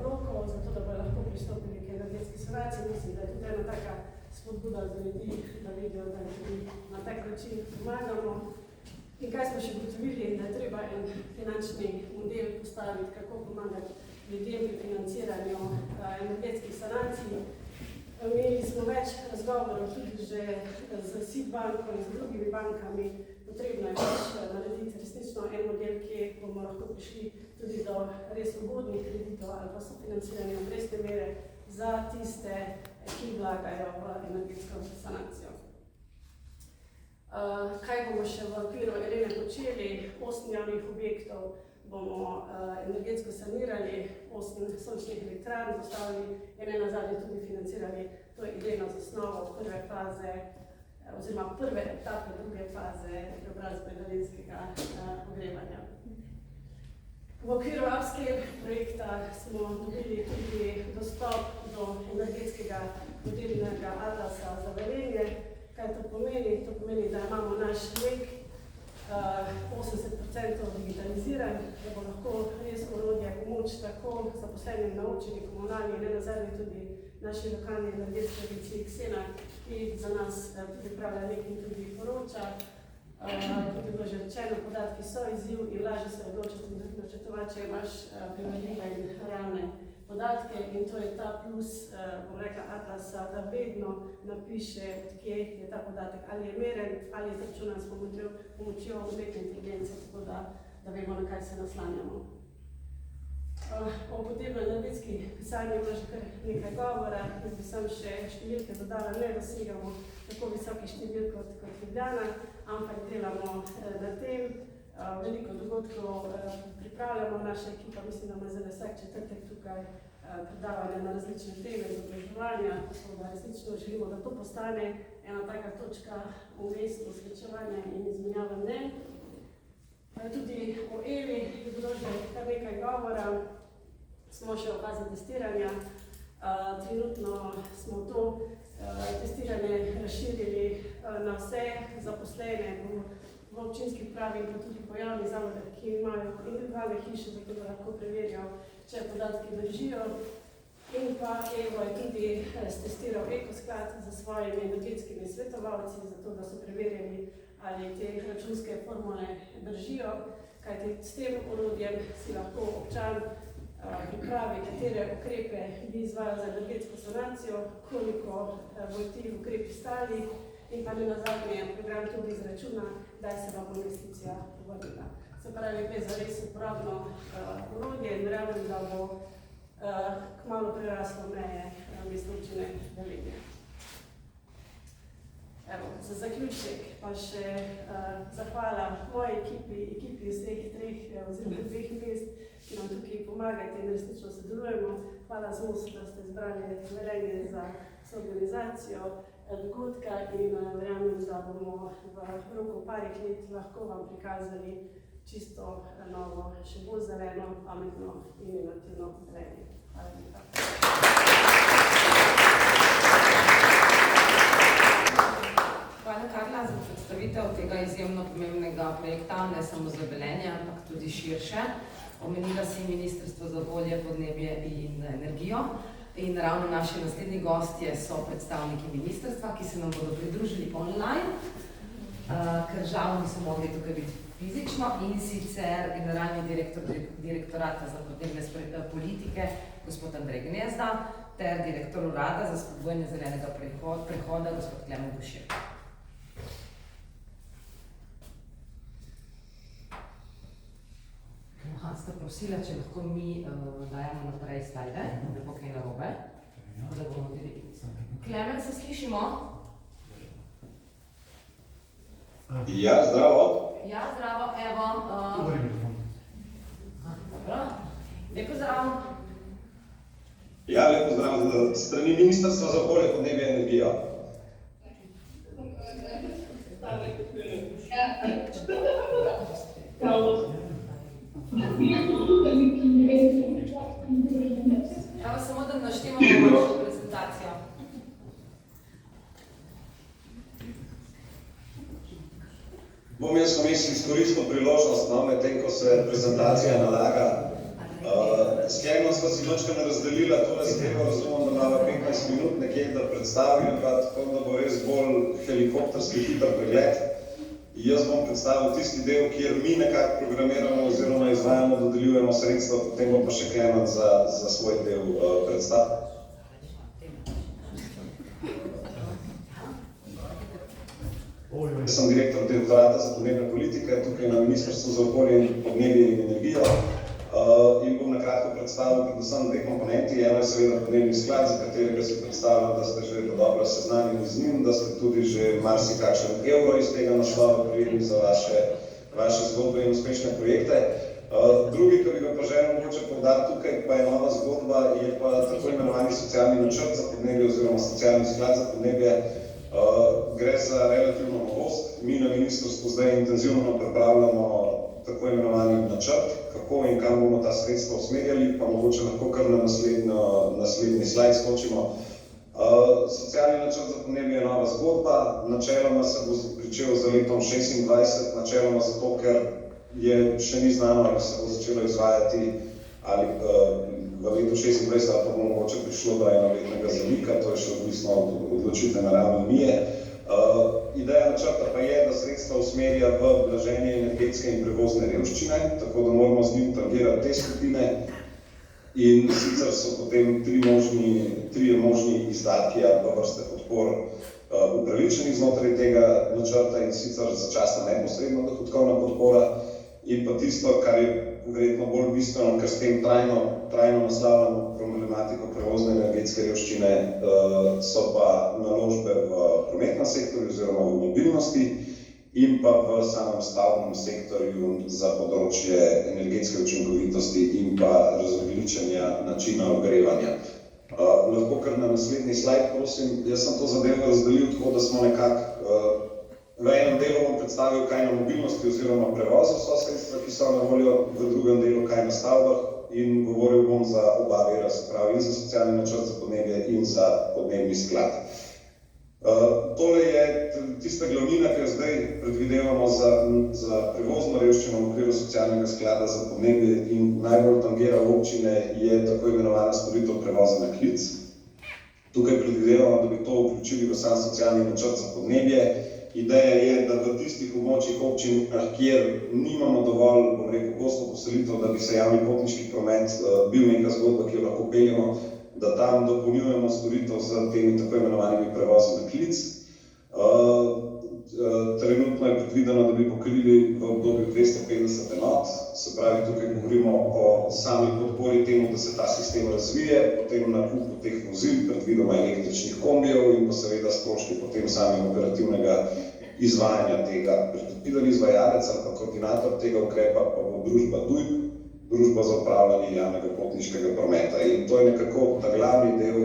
blokov, zato da bodo lahko pristopili k energetski sanaciji. Mislim, da je tudi ena taka spodbuda za ljudi, da vidijo, da jim na tak način pomagamo. In kaj smo še ugotovili, da je treba en finančni model postaviti, kako pomagati ljudem pri financiranju energetskih sanacij. Imeli smo več razgovorov tudi že z SID banko in z drugimi bankami. Potrebno je narediti resnično en model, ki bomo lahko prišli tudi do res ugodnih kreditov ali pa sofinanciranja obrestne mere za tiste, ki vlagajo v energetsko sanacijo. Kaj bomo še v okviru Elene počeli? 8 javnih objektov bomo energetsko sanirali, 8 sončnih elektrarn postavili in nenazadnje tudi financirali. To je idejna zasnova od prve faze, oziroma prve etape druge faze preobrazbe daljinskega ogrevanja. V okviru upscale projekta smo dobili tudi dostop do energetskega modelnega atlasa za Velenje. Kaj to pomeni? To pomeni, da imamo naš NEK 80% digitaliziran, da bo lahko res orodje pomoč tako zaposlenim na občini, komunalni in nenazadnje tudi naši lokalni energetski agenciji Xena, ki za nas pripravlja NEK in tudi poroča. Kot je bilo že rečeno, podatki so izziv in lažje se odločiti in načrtovati, če imaš primerljive in realne podatke, in to je ta plus, bom rekla, atlasa, da vedno napiše, kje je ta podatek, ali je meren, ali je izračunan s pomočjo umetne inteligence, tako da vemo, na kaj se naslanjamo. O podnebno energetski pisanju je že kar nekaj govora, jaz bi sam še številke dodala, ne dosegamo tako visoki številk kot Ljubljana, ampak delamo na tem. Veliko dogodkov pripravljamo, naša ekipa, mislim, da ima za vsak četrtek tukaj predavanja na različne teme izobraževanja, da resnično želimo, da to postane ena taka točka v mestu srečevanja in izmenjava mnenj. Tudi o Evi je bilo že kar nekaj govora, smo še v fazi testiranja. Trenutno smo to testiranje razširili na vse zaposlene v občinski upravi in pa tudi po javnih zavodih, ki imajo individualne hiše, tako da lahko preverijo, če podatki držijo. In pa Evo je tudi testiral Ekosklad za svojimi energetskimi svetovalci, zato da so preverjali, ali te računske formule držijo, kajti s tem orodjem si lahko občan pripravi, katere ukrepe bi izvajal za energetsko sanacijo, koliko bo ti ukrepi stali, in pa nenazadnje program tudi izračuna, kdaj se vam bo investicija povrnila. Se pravi, gre za res uporabno orodje in verjamem, da bo kmalu preraslo meje Mestne občine Velenje. Za zaključek pa še zahvala moji ekipi vseh 3 oziroma 2 mest, ki nam tukaj pomagate in resnično sodelujemo. Hvala ZMUS, da ste izbrali Velenje za soorganizacijo dogodka in verjamem, da bomo v roku parih let lahko vam prikazali čisto novo, še bolj zeleno, pametno in inovativno Velenje. Hvala lepa. Hvala, Karla, za predstavitev tega izjemno pomembnega projekta, ne samo za Velenje, ampak tudi širše. Omenila si Ministrstvo za okolje, podnebje in energijo. In ravno naši naslednji gostje so predstavniki ministrstva, ki se nam bodo pridružili online, ker žal niso mogli tukaj biti fizično, in sicer generalni direktor direktorata za podnebne politike, gospod Andrej Gnezda, ter direktor urada za spodbujanje zelenega prehoda, gospod Klemen Bušir. Sta prosila, če lahko mi dajemo naprej slajde, da bo kaj narobe. Klemen, se slišimo? Ja, zdravo. Ja, zdravo, evo. Dobro. Lepo zdrav. Ja, lepo zdrav. Strani Ministrstva za okolje, podnebje in energijo. Evo, samo da naštemamo vašo prezentacijo. Bom jaz vmes izkoristil priložnost, medtem ko se prezentacija nalaga. Sklepno sva si dočkano razdelila tole zadevo, razumem, da imamo 15 minut nekje, da predstavim, tako da bo res bolj helikopterski hiter pregled. Jaz bom predstavil tisti del, kjer mi nekako programiramo oziroma izvajamo, dodeljujemo sredstva, potem bom pa še Klemen za svoj del predstavil. Jaz sem direktor direktorata za podnebne politike, tukaj na Ministrstvu za okolje in podnebje in energijo. In bom nakratko predstavil predvsem dve komponenti. Eno je seveda podnebni sklad, za katerega si predstavljam, da ste že dobro seznanjeni z njim, da ste tudi že marsikakšen evro iz tega naslova prejeli za vaše zgodbe in uspešne projekte. Drugi, ki bi ga pa želel mogoče poudariti tukaj, pa je nova zgodba, je pa tako imenovani socialni načrt za podnebje oziroma socialni sklad za podnebje. Gre za relativno novost. Mi na ministrstvu zdaj intenzivno pripravljamo tako imenovani načrt, kako in kam bomo ta sredstva usmerjali, pa mogoče lahko kar na naslednji slajd skočimo. Socialni načrt za podnebje je nova zgodba, načeloma se bo pričel za letom 2026, načeloma zato, ker še ni znano, ali se bo začelo izvajati ali v letu 2026, ali pa bo mogoče prišlo do enoletnega zamika, to je še odvisno od odločitve na ravni Unije. Ideja načrta pa je, da sredstva usmerja v blaženje energetske in prevozne revščine, tako da moramo z njim targirati te skupine. In sicer so potem trije možni izdatki ali pa vrste podpor upravičeni znotraj tega načrta, in sicer začasna neposredna dohodkovna podpora. In pa tisto, kar je verjetno bolj bistveno, ker s tem trajno naslavljamo problematiko prevozne energetske revščine, so pa naložbe v prometnem sektorju oziroma v mobilnosti in pa v samem stavbnem sektorju za področje energetske učinkovitosti in pa razogljičenja načina ogrevanja. Lahko kar na naslednji slajd, prosim. Jaz sem to zadevo razdelil tako, da smo nekako v enem delu bom predstavil, kaj na mobilnosti oziroma prevozu so sredstva, ki so na voljo, v drugem delu, kaj na stavbah, in govoril bom za oba vira, se pravi in za socialni načrt za podnebje in za podnebni sklad. Tole je tista glavnina, ki jo zdaj predvidevamo za prevozno revščino v okviru socialnega sklada za podnebje in najbolj tangira občine, je tako imenovana storitev prevoza na klic. Tukaj predvidevamo, da bi to vključili v sam socialni načrt za podnebje. Ideja je, da v tistih območjih občin, kjer nimamo dovolj, bom rekel, gosto poselitev, da bi se javni potniški promet bil neka zgodba, ki jo lahko peljemo, da tam dopolnjujemo storitev z temi tako imenovanimi prevozi na klic. Trenutno je predvideno, da bi pokrili v obdobju 250 enot, se pravi, tukaj govorimo o sami podpori temu, da se ta sistem razvije, potem nakupu teh vozil, predvidoma električnih kombijev in pa seveda stroški potem samega operativnega izvajanja tega. Predvideni izvajalec ali pa koordinator tega ukrepa pa bo družba DUIP, družba za upravljanje javnega potniškega prometa. In to je nekako ta glavni del,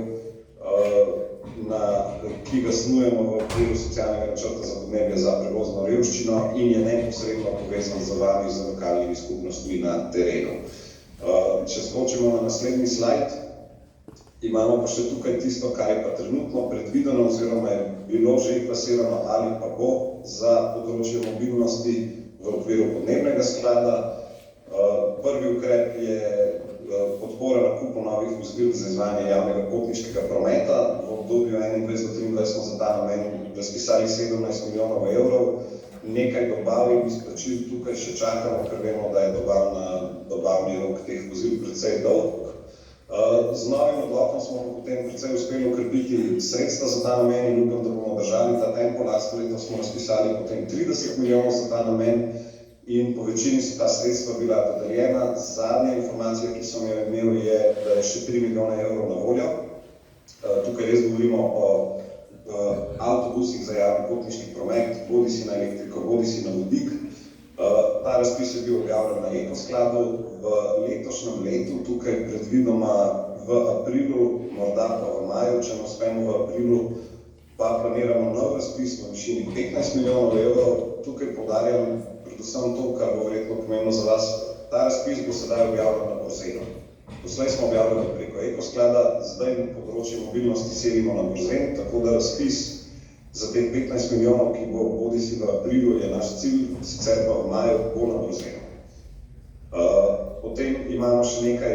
ki ga snujemo v okviru socialnega načrta za podnebje za prevozno revščino in je neposredno povezan z vami, z lokalnimi skupnostmi na terenu. Če skočimo na naslednji slajd, imamo pa še tukaj tisto, kar je pa trenutno predvideno oziroma je bilo že klasirano ali pa bo za področje mobilnosti v okviru podnebnega sklada. Prvi ukrep je podpora nakupu novih vozil za izvajanje javnega potniškega prometa. V obdobju 2021 do 2023 smo za ta namen razpisali 17 milijonov evrov. Nekaj dobav in izplačil tukaj še čakamo, ker vemo, da je dobavni rok teh vozil precej dolg. Z novim odlokom smo potem precej uspeli okrepiti sredstva za ta namen in upam, da bomo držali ta tempo. Lansko leto smo razpisali potem 30 milijonov za ta namen in po večini so ta sredstva bila dodeljena. Zadnja informacija, ki sem jo imel, je, da je še 3 milijone evrov na voljo. Tukaj res govorimo o avtobusih za javni potniški promet, bodisi na elektriko, bodisi na vodik. Ta razpis je bil objavljen na Ekoskladu v letošnjem letu, tukaj predvidoma v aprilu, morda pa v maju, če ne uspemo v aprilu, pa planiramo nov razpis v višini 15 milijonov evrov. Tukaj poudarjam predvsem to, kar bo verjetno pomembno za vas. Ta razpis bo sedaj objavljen na Borzenu. Doslej smo objavljali preko Ekosklada, zdaj na področju mobilnosti selimo na Borzen, tako da razpis za teh 15 milijonov, ki bo bodisi v aprilu, je naš cilj, sicer pa v maju bo na Borzenu. Potem imamo še nekaj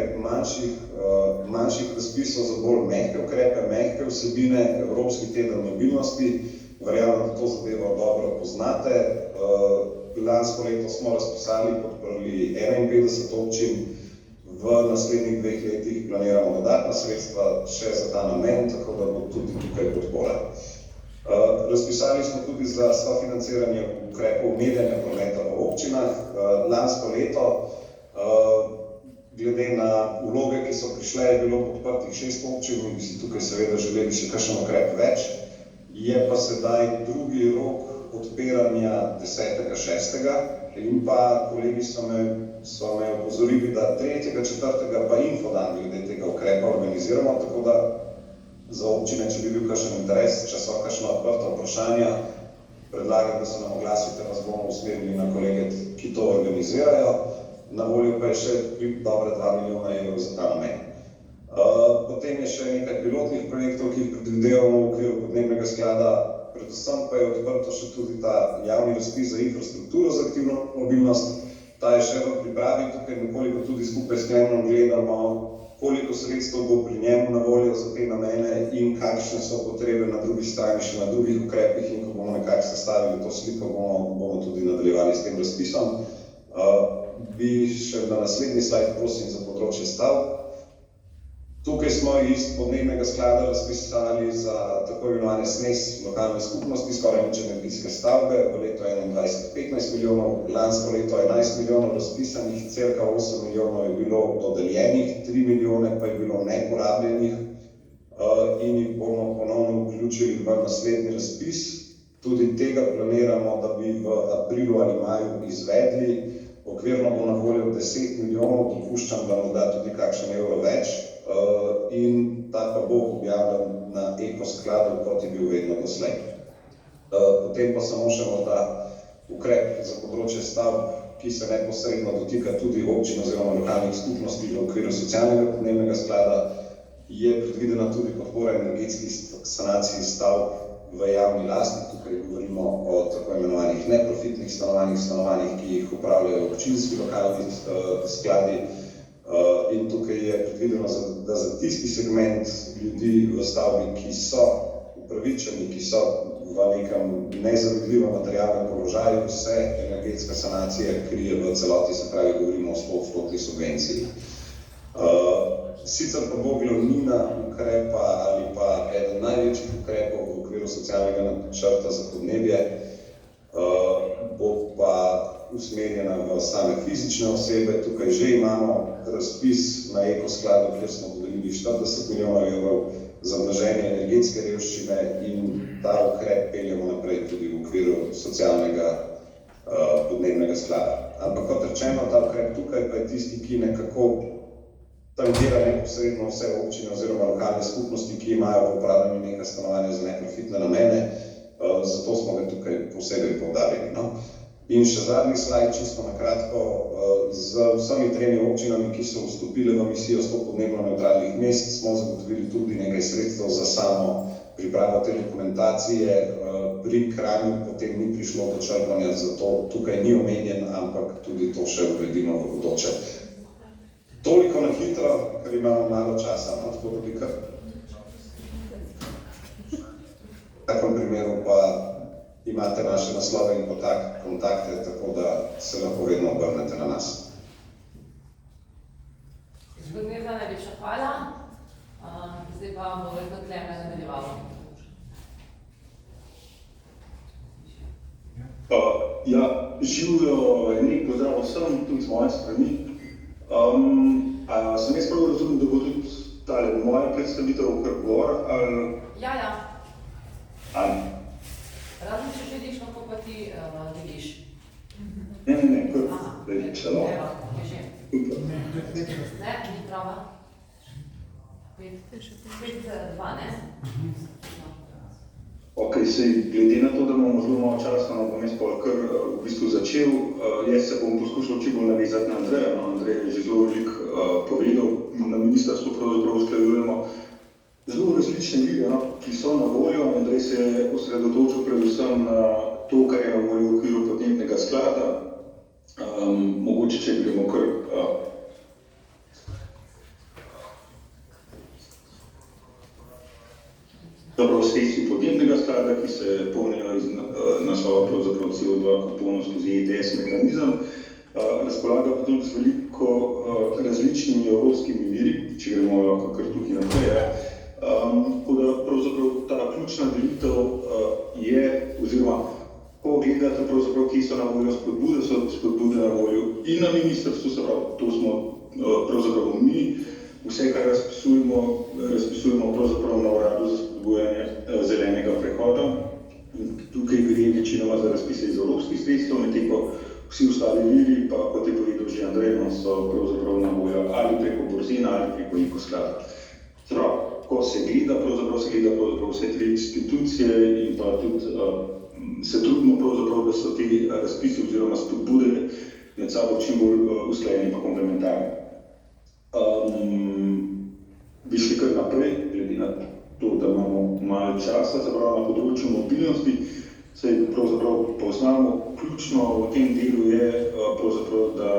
manjših razpisov za bolj mehke ukrepe, mehke vsebine, Evropski teden mobilnosti. Verjamem, da to zadevo dobro poznate. Lansko leto smo razpisali, podprli 51 občin, v naslednjih 2 letih planiramo dodatna sredstva še za ta namen, tako da bo tudi tukaj podpora. Razpisali smo tudi za sofinanciranje ukrepov merjenja prometa v občinah. Lansko leto, glede na vloge, ki so prišle, je bilo podprtih 6 občin in bi si tukaj seveda želeli še kakšen ukrep več. Je pa sedaj drugi rok odpiranja 10.6. in pa kolegi so me opozorili, da 3.4. pa infodan glede tega ukrepa organiziramo, tako da za občine, če bi bil kakšen interes, če so kakšna odprta vprašanja, predlagam, da se nam oglasite, vas bomo usmerili na kolege, ki to organizirajo. Na voljo pa je še dobre 2 milijona evrov za ta namen. Potem je še nekaj pilotnih projektov, ki jih predvidevamo v okviru podnebnega sklada, predvsem pa je odprto še tudi ta javni razpis za infrastrukturo za aktivno mobilnost. Ta je še v pripravi, tukaj nekoliko tudi skupaj s Klemnom gledamo, koliko sredstev bo pri njemu na voljo za te namene in kakšne so potrebe na drugi strani, še na drugih ukrepih, in ko bomo nekako sestavili to sliko, bomo tudi nadaljevali s tem razpisom. Bi še na naslednji slajd prosim za področje stavb. Tukaj smo iz podnebnega sklada razpisali za tako imenovane SNES lokalne skupnosti, skoraj nič energijske stavbe, v letu 2021 15 milijonov, lansko leto 11 milijonov razpisanih, cirka 8 milijonov je bilo dodeljenih, 3 milijone pa je bilo neporabljenih in jih bomo ponovno vključili v naslednji razpis. Tudi tega planiramo, da bi v aprilu ali maju izvedli. Okvirno bo na voljo 10 milijonov, dopuščam, da morda tudi kakšen evro več. In ta pa bo objavljen na Ekoskladu, kot je bil vedno doslej. Potem pa samo še morda ukrep za področje stavb, ki se neposredno dotika tudi občin oziroma lokalnih skupnosti v okviru socialnega podnebnega sklada, je predvidena tudi podpora energetski sanaciji stavb v javni lasti. Tukaj govorimo o tako imenovanih neprofitnih stanovanjih, ki jih upravljajo občinski lokalni skladi. In tukaj je predvideno, da za tisti segment ljudi v stavbi, ki so upravičeni, ki so v nekem nezavidljivem materialnem položaju, se energetska sanacija krije v celoti, se pravi, govorimo o 100% subvenciji. Sicer pa bo glavnina ukrepa ali pa eden največjih ukrepov v okviru socialnega načrta za podnebje bo pa usmerjena v same fizične osebe. Tukaj že imamo razpis na Ekoskladu, kjer smo dodelili 40 milijonov evrov za blaženje energetske revščine in ta ukrep peljemo naprej tudi v okviru socialnega podnebnega sklada. Ampak kot rečeno, ta ukrep tukaj pa je tisti, ki nekako tangira neposredno vse občine oziroma lokalne skupnosti, ki imajo v upravljanju neka stanovanja za neprofitne namene, zato smo ga tukaj posebej poudarjali. In še zadnji slajd, čisto na kratko, z vsemi 3 občinami, ki so vstopile v misijo 100 podnebno nevtralnih mest, smo zagotovili tudi nekaj sredstev za samo pripravo te dokumentacije. Pri Kranju potem ni prišlo do črpanja, zato tukaj ni omenjen, ampak tudi to še uredimo v bodoče. Toliko na hitro, ker imamo malo časa, no, tako da bi kar. V takem primeru pa imate naše naslove in kontakte, tako da se lahko vedno obrnete na nas. Zgodnjega najlepša hvala. Zdaj pa bomo verjetno Klemen nadaljevali. Ja, živijo nek pozdrav vsem, tudi z moje strani. Sem jaz prav razumel, da bo tudi tale moja predstavitev kar gor, ali... Ja. Ali? Razen če želiš, lahko pa ti deliš. Ne, kar da je čelo. Evo, je že. Ne, ni prava. 5-2, ne? Ok, sej, glede na to, da imamo zelo malo časa, bom jaz pa kar v bistvu začel. Jaz se bom poskušal čim bolj navezati na Andreja. Andrej je že zelo veliko povedal. Na ministrstvu pravzaprav usklajujemo zelo različne vire, ki so na voljo. Andrej se je osredotočil predvsem na to, kar je na voljo v okviru podnebnega sklada. Mogoče, če gremo kar... Dobro, sredstvi podnebnega sklada, ki se polnijo iz naslova pravzaprav CO2 kuponov skozi ETS mehanizem, razpolaga pa tudi z veliko različnimi evropskimi viri, če gremo kar tukaj naprej. Tako da pravzaprav ta ključna delitev je, oziroma ko gledate pravzaprav, kje so na voljo spodbude, so spodbude na voljo in na ministrstvu, se pravi, to smo pravzaprav mi, vse, kar razpisujemo pravzaprav na uradu za spodbujanje zelenega prehoda. Tukaj gre večinoma za razpise iz evropskih sredstev, medtem ko vsi ostali viri, pa kot je povedal že Andrej, so pravzaprav na voljo ali preko Borzena ali preko Ekosklada. Se pravi, ko se gleda pravzaprav vse tri institucije in pa tudi se trudimo pravzaprav, da so ti razpisi oziroma spodbude med sabo čim bolj usklajeni pa komplementarni. Bi šli kar naprej, glede na to, da imamo malo časa, se pravi na področju mobilnosti, se pravzaprav poznamo. Ključno v tem delu je pravzaprav, da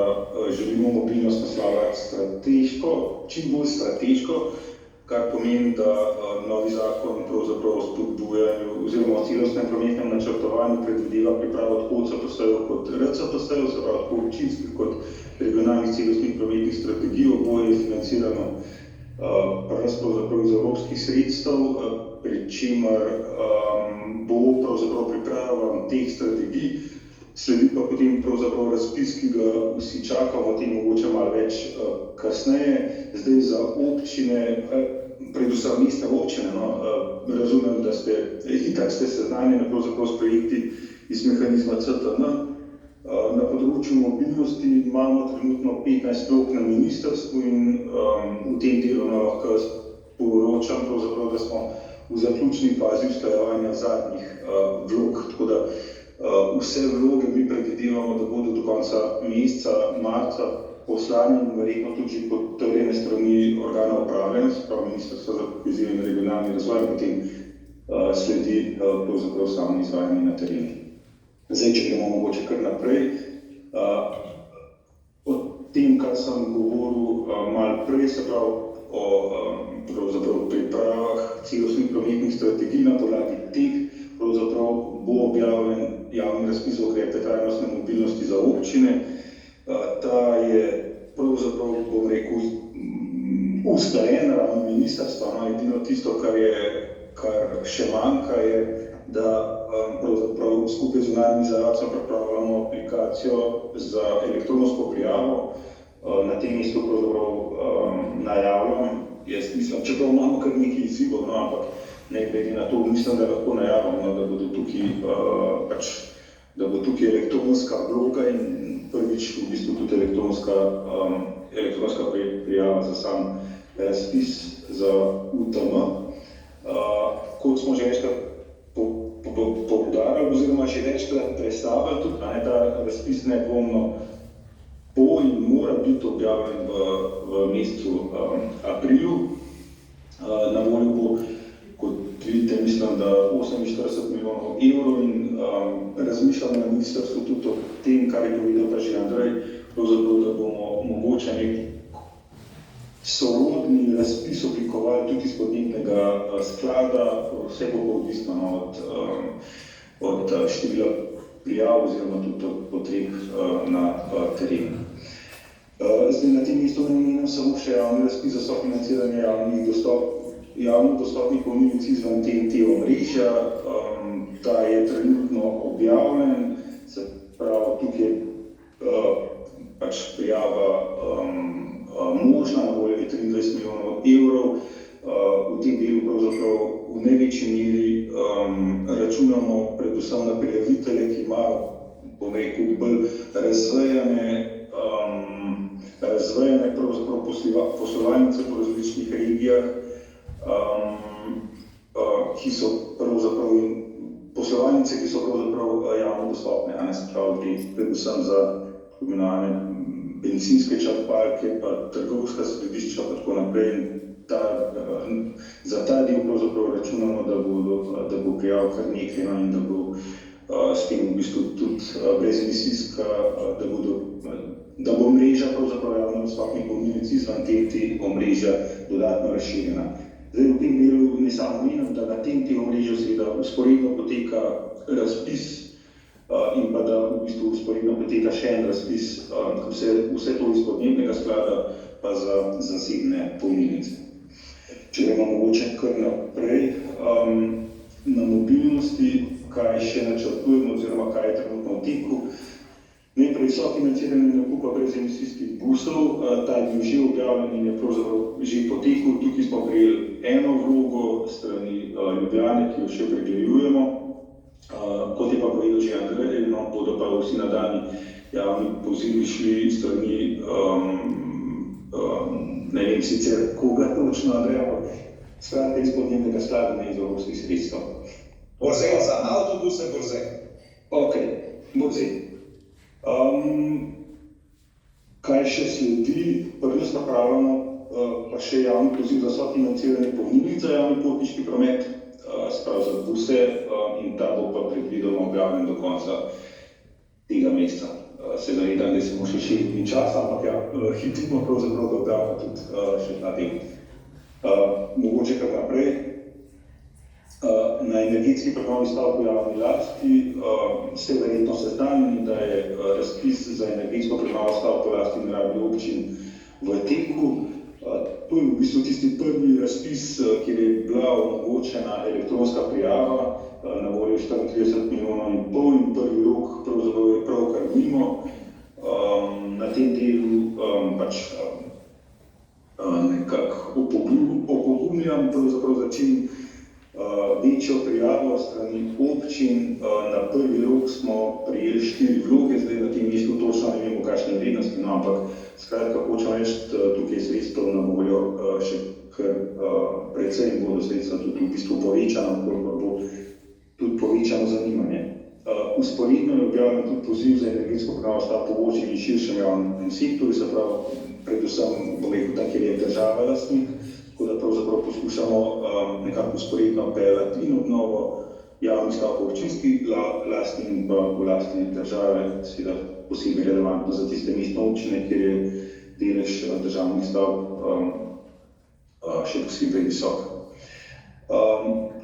želimo mobilnost naslavljati strateško, čim bolj strateško, kar pomeni, da novi zakon pravzaprav o spodbujanju oziroma o celostnem prometnem načrtovanju predvideva pripravo tako CPS-jev kot RCPS-jev, se pravi tako občinskih kot regionalnih celostnih prometnih strategij, oboje je financirano pravzaprav iz evropskih sredstev, pri čemer bo pravzaprav priprava teh strategij, sledi pa potem pravzaprav razpis, ki ga vsi čakamo, o tem mogoče malo več kasneje. Zdaj za občine, predvsem mestne občine, razumem, da ste seznanjeni pravzaprav s projekti iz mehanizma CTN. Na področju mobilnosti imamo trenutno 15 vlog na ministrstvu in v tem delu lahko sporočam, da smo v zaključni fazi usklajevanja zadnjih vlog, tako da vse vloge mi predvidevamo, da bodo do konca meseca marca poslani in verjetno tudi že potrjene strani organov upravljanja, se pravi Ministrstva za kohezijo in regionalni razvoj, potem sledi pravzaprav samo izvajanje na terenu. Zdaj, če gremo mogoče kar naprej, o tem, kar sem govoril malo prej, se pravi o pravzaprav pripravah celostnih prometnih strategij, na podlagi teh pravzaprav bo objavljen javni razpis za ukrepe trajnostne mobilnosti za občine. Ta je pravzaprav, bom rekel, usklajen ravno ministrstva, edino tisto, kar še manjka je, da pravzaprav skupaj z zunanjim izvajalcem pripravljamo aplikacijo za elektronsko prijavo. Na tem mestu pravzaprav najavljam, jaz mislim, čeprav imamo kar nekaj izzivov, ampak ne glede na to, mislim, da lahko najavljamo, da bo tukaj elektronska vloga in prvič v bistvu tudi elektronska prijava za sam razpis za UTM. Kot smo že večkrat poudarjali oziroma že večkrat predstavili tudi, ta razpis nedvomno bo in mora biti objavljen v mesecu aprilu. Na voljo bo, kot vidite, mislim, da 48 milijonov evrov in razmišljamo na ministrstvu tudi o tem, kar je povedal pa že Andrej, pravzaprav, da bomo mogoče nek sorodni razpis oblikovali tudi iz podnebnega sklada, vse bo pa odvisno od števila prijav oziroma tudi od potreb na terenu. Zdaj na tem mestu ne omenjam samo še javni razpis za sofinanciranje javno dostopnih polnilnic izven TNT omrežja. Ta je trenutno objavljen, se pravi tukaj pač prijava možna, na voljo je 23 milijonov evrov. V tem delu pravzaprav v največji meri računamo predvsem na prijavitelje, ki imajo, bom rekel, bolj razvejane pravzaprav poslovalnice po različnih regijah, ki so pravzaprav poslovalnice, ki so pravzaprav javno dostopne, se pravi, predvsem za imenovane bencinske črpalke, pa trgovska središča, pa tako naprej. Za ta del pravzaprav računamo, da bo prijav kar nekaj, in da bo s tem v bistvu tudi brezemisijska, da bo mreža pravzaprav javno dostopnih polnilnic izven TNT omrežja dodatno razširjena. Zdaj v tem delu ne samo omenjam, da na TNT omrežju seveda vzporedno poteka razpis in pa da v bistvu vzporedno poteka še en razpis, vse to iz podnebnega sklada pa za zasebne polnilnice. Če gremo mogoče kar naprej, na mobilnosti, kaj še načrtujemo oziroma kaj je trenutno v teku. Najprej sofinanciranje nakupa brezemisijskih busov, ta je bil že objavljen in je pravzaprav že potekel. Tukaj smo prejeli eno vlogo strani Ljubljane, ki jo še pregledujemo. Kot je pa povedal že Andrej, bodo pa vsi nadaljnji javni pozivi šli strani, ne vem sicer koga točno, Andrej, ampak skratka iz podnebnega sklada, ne iz evropskih sredstev. Borzen za avtobuse, borzen. Ok, borzen. Kaj še sledi? Prvi napravljamo pa še javni poziv za sofinanciranje polnilnic za javni potniški promet, sprav za buse, in ta bo pa predvidoma objavljen do konca tega meseca. Se zavedam, da je samo še 6 dni časa, ampak ja, hitimo pravzaprav da objavljamo tudi še ta del. Mogoče kar naprej. Na energetski prenovi stavb v javni lasti ste verjetno seznanjeni, da je razpis za energetsko prenovo stavb v lasti in rabi občin v teku. To je v bistvu tisti prvi razpis, kjer je bila omogočena elektronska prijava, na voljo 34 milijonov in pol in prvi rok pravzaprav je pravkar mimo. Na tem delu pač nekako opogumljam pravzaprav začin večjo prijavo strani občin. Na prvi rok smo prijeli 4 vloge, zdaj na tem mestu točno ne vemo, kakšne vrednosti, ampak skratka, hočem reči, tukaj je sredstev na voljo še kar precej in bodo sredstva tudi v bistvu povečana, koliko bo tudi povečano zanimanje. Vzporedno je objavljen tudi poziv za energetsko prenovo stavb po občini in širšem javnem sektorju, se pravi, predvsem, bom rekel, tam, kjer je država lastnik, tako da pravzaprav poskušamo nekako vzporedno peljati in obnovo javnih stavb v občinski lasti in pa v lasti države, seveda posebej relevantno za tiste mestne občine, kjer je delež državnih stavb še posebej visok.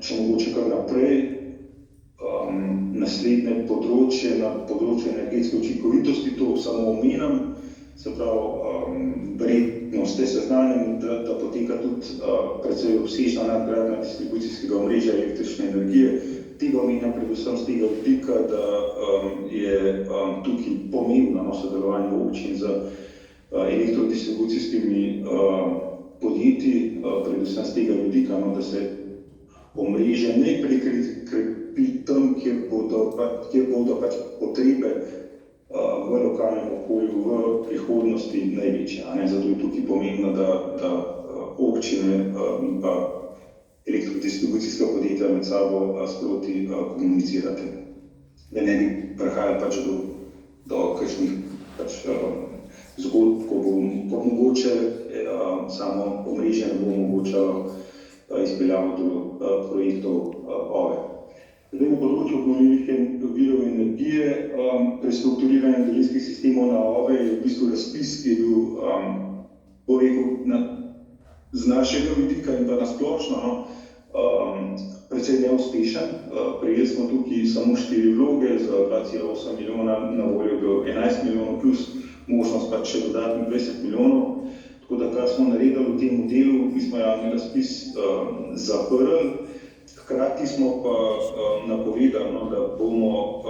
Če mogoče kar naprej, naslednje področje, na področju energetske učinkovitosti, to samo omenjam, se pravi, verjetno ste seznanjeni, da poteka tudi precej obsežna nadgradnja distribucijskega omrežja električne energije. Tega omenjam predvsem z tega vidika, da je tukaj pomembno sodelovanje občin z elektrodistribucijskimi podjetji, predvsem z tega vidika, da se omrežje najprej krepi tam, kjer bodo pač potrebe v lokalnem okolju v prihodnosti največje. Zato je tukaj pomembno, da občine in pa elektrodistribucijska podjetja med sabo sproti komunicirate. Da ne bi prihajali pač do kakšnih zgodb, ko bo mogoče samo omrežje ne bo omogočalo izpeljavo projektov OVE. Zdaj, na področju obnovljivih virov energije, prestrukturiranje daljinskih sistemov na OVE je v bistvu razpis, ki je bil, z našega vidika in pa nasplošno precej neuspešen. Prejeli smo tukaj samo 4 vloge za 2,8 milijona, na voljo do 11 milijonov plus možnost pa še dodatnih 20 milijonov. Tako da, kar smo naredili v tem delu, mi smo javni razpis zaprli. Hkrati smo pa napovedali, da bomo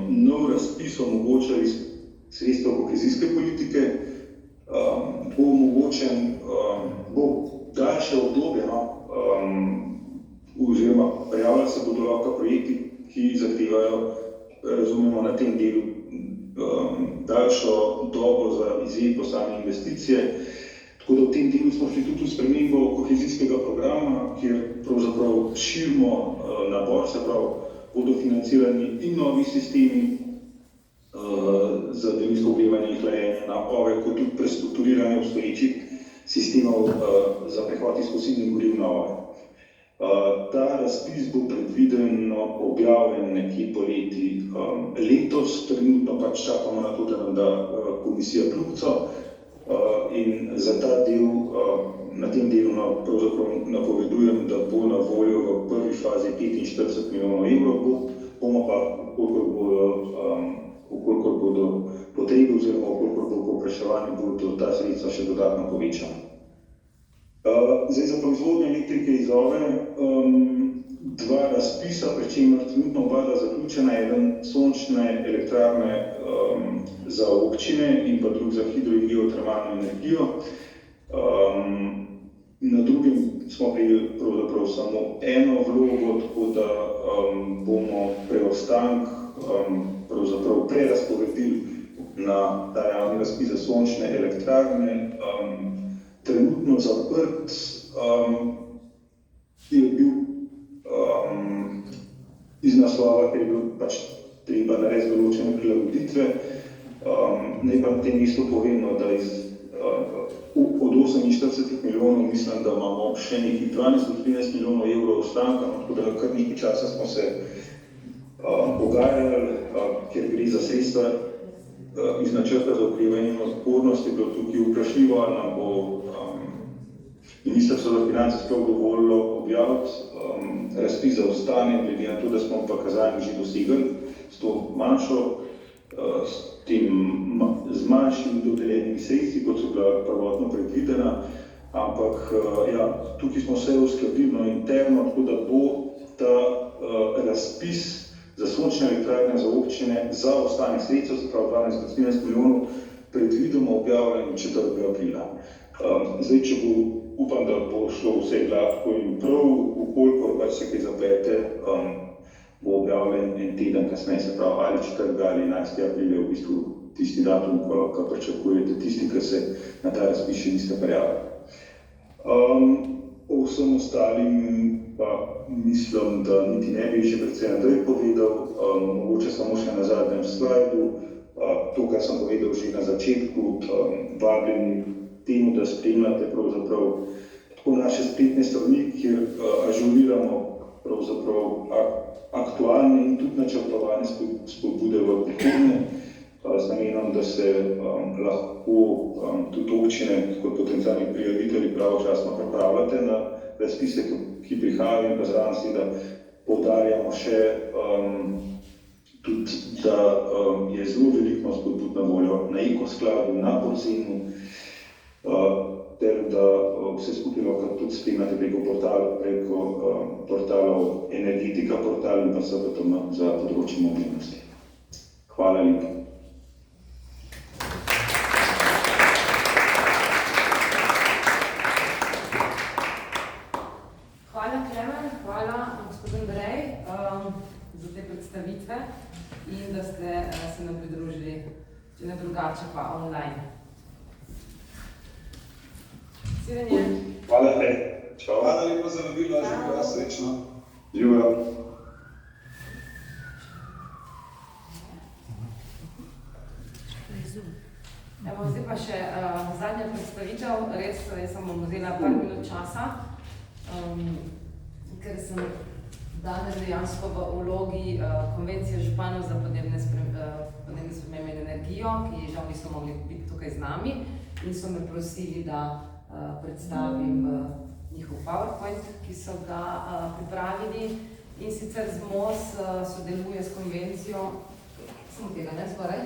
nov razpis omogočali sredstev kohezijske politike, bo omogočen, bo daljše obdobje, oziroma prijavljali se bodo lahko projekti, ki zahtevajo, razumemo, na tem delu daljšo dobo za izvedbo same investicije. Tako da v tem delu smo šli tudi v spremembo kohezijskega programa, kjer pravzaprav širimo nabor, se pravi, bodo financirani in novi sistemi za daljinsko ogrevanje in hlajenje na OVE, kot tudi prestrukturiranje obstoječih sistemov za prehod iz fosilnih goriv na OVE. Ta razpis bo predvideno objavljen nekje poleti letos, trenutno pač čakamo na to, da nam da komisija kljubico. In za ta del, na tem delu pravzaprav napovedujem, da bo na voljo v prvi fazi 45 milijonov evrov, bomo pa, ukolikor bodo potrebe oziroma ukolikor bo povpraševanje, bodo ta sredstva še dodatno povečana. Zdaj za proizvodnjo elektrike iz OVE, 2 razpisa, pri čemer trenutno oba zaključena, eden sončne elektrarne za občine in pa drug za hidro- in geotermalno energijo. Na drugem smo prejeli pravzaprav samo eno vlogo, tako da bomo preostanek pravzaprav prerazporedili na ta javni razpis za sončne elektrarne. Trenutno zaprt je bil iz naslova, ker je bil pač treba narediti določene prilagoditve. Naj pa na tem mestu povem, da od 48 milijonov mislim, da imamo še nekih 12-13 milijonov evrov ostanka, tako da kar nekaj časa smo se pogajali, ker gre za sredstva iz načrta za okrevanje in odpornost, je bilo tukaj vprašljivo, ali nam bo Ministrstvo za finance sploh dovolilo objaviti razpis za ostanek, glede na to, da smo pa kazalnik že dosegli s to manjšo, z manjšimi dodeljenimi sredstvi, kot so bila prvotno predvidena, ampak tukaj smo vse uskladili interno, tako da bo ta razpis za sončne elektrarne za občine za ostanek sredstev, se pravi 12-13 milijonov, predvidoma objavljen 4. aprila. Zdaj, če bo, upam, da bo šlo vse gladko in prav, ukolikor pač se kaj zaplete, bo objavljen en teden kasneje, se pravi ali 4. ali 11. april je v bistvu tisti datum, ko lahko pričakujete tisti, ki se na ta razpis še niste prijavili. O vsem ostalim pa mislim, da niti ne bi že predvsej Andrej povedal, mogoče samo še na zadnjem slajdu. To, kar sem povedal že na začetku, vabljeni temu, da spremljate pravzaprav tako naše spletne strani, kjer ažuriramo pravzaprav aktualne in tudi načrtovane spodbude v prihodnje, z namenom, da se lahko tudi občine kot potencialni prijavitelji pravočasno pripravljate na razpise, ki prihajajo, in pa zraven seveda poudarjamo še tudi, da je zelo veliko spodbud na voljo na Ekoskladu, na Podzemlju, ter da vse skupaj lahko tudi spremljate preko portalov Energetika portal in pa SBTM za področje mobilnosti. Hvala lepa. Hvala Klemen, hvala gospod Andrej za te predstavitve in da ste se nam pridružili, če ne drugače pa online. Svidenje. Hvala lepa. Čau. Hvala lepa za vabilo, živjo, srečno. Živjo. Evo, zdaj pa še zadnja predstavitev, res sem bom vzela par minut časa, ker sem danes dejansko v vlogi Konvencije županov za podnebne spremembe in energijo, ki žal niso mogli biti tukaj z nami in so me prosili, da predstavim njihov PowerPoint, ki so ga pripravili. In sicer ZMOS sodeluje s konvencijo, samo tega ne zgoraj?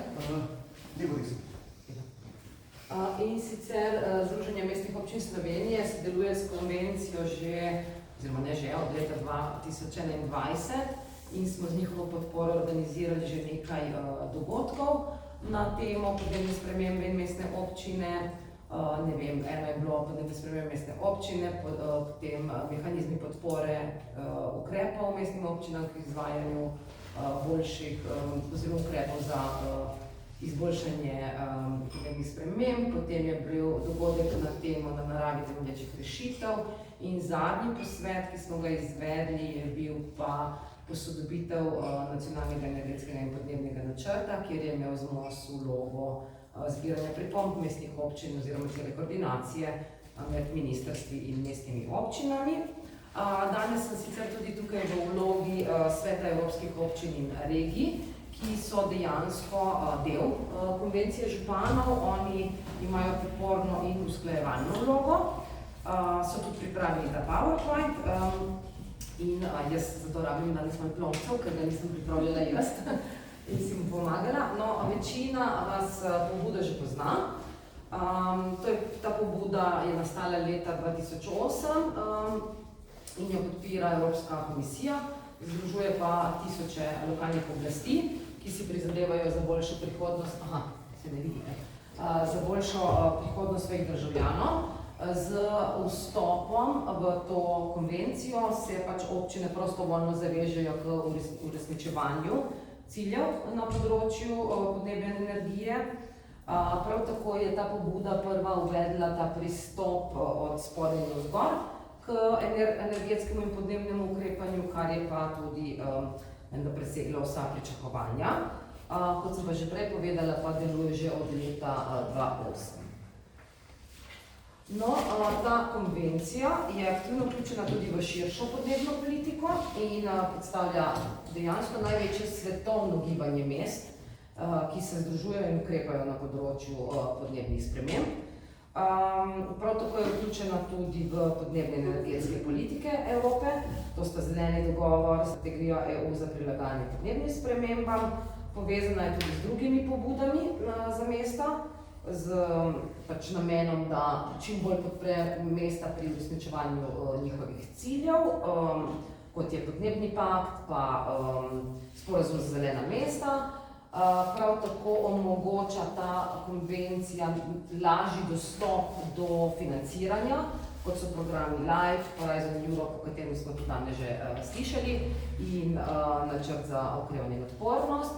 In sicer Združenje mestnih občin Slovenije sodeluje s konvencijo od leta 2021 in smo z njihovo podporo organizirali že nekaj dogodkov na temo podnebne spremembe in mestne občine. Eno je bilo podnebne spremembe mestne občine, potem mehanizmi podpore ukrepov mestnim občinam k izvajanju boljših oziroma ukrepov za izboljšanje podnebnih sprememb, potem je bil dogodek na temo na naravi temelječih rešitev in zadnji posvet, ki smo ga izvedli, je bil pa posodobitev nacionalnega energetskega in podnebnega načrta, kjer je imel ZMOS vlogo zbiranja pripomb mestnih občin oziroma cele koordinacije med ministrstvi in mestnimi občinami. Danes sem sicer tudi tukaj v vlogi Sveta evropskih občin in regij, ki so dejansko del konvencije županov. Oni imajo podporno in usklajevalno vlogo, so tudi pripravili ta PowerPoint in jaz zato rabim danes manj ploncev, ker ga nisem pripravljala jaz in si mu pomagala. No, večina vas pobudo že pozna. Ta pobuda je nastala leta 2008 in jo podpira Evropska komisija, združuje pa tisoče lokalnih oblasti, ki si prizadevajo za boljšo prihodnost, za boljšo prihodnost svojih državljanov. Z vstopom v to konvencijo se pač občine prostovoljno zavežejo k uresničevanju ciljev na področju podnebne energije. Prav tako je ta pobuda prva uvedla ta pristop od spodaj navzgor k energetskemu in podnebnemu ukrepanju, kar je pa tudi preseglo vsa pričakovanja. Kot sem pa že prej povedala, pa deluje že od leta 2008. No, ta konvencija je aktivno vključena tudi v širšo podnebno politiko in predstavlja dejansko največje svetovno gibanje mest, ki se združujejo in ukrepajo na področju podnebnih sprememb. Prav tako je vključena tudi v podnebne energetske politike Evrope, to sta zeleni dogovor, strategija EU za prilagajanje podnebnim spremembam, povezana je tudi z drugimi pobudami za mesta, z namenom, da čim bolj podpre mesta pri uresničevanju njihovih ciljev, kot je podnebni pakt, pa sporazum za zelena mesta. Prav tako omogoča ta konvencija lažji dostop do financiranja, kot so programi LIFE, Horizon Europe, o katerem smo tudi danes že slišali, in načrt za okrevanje in odpornost.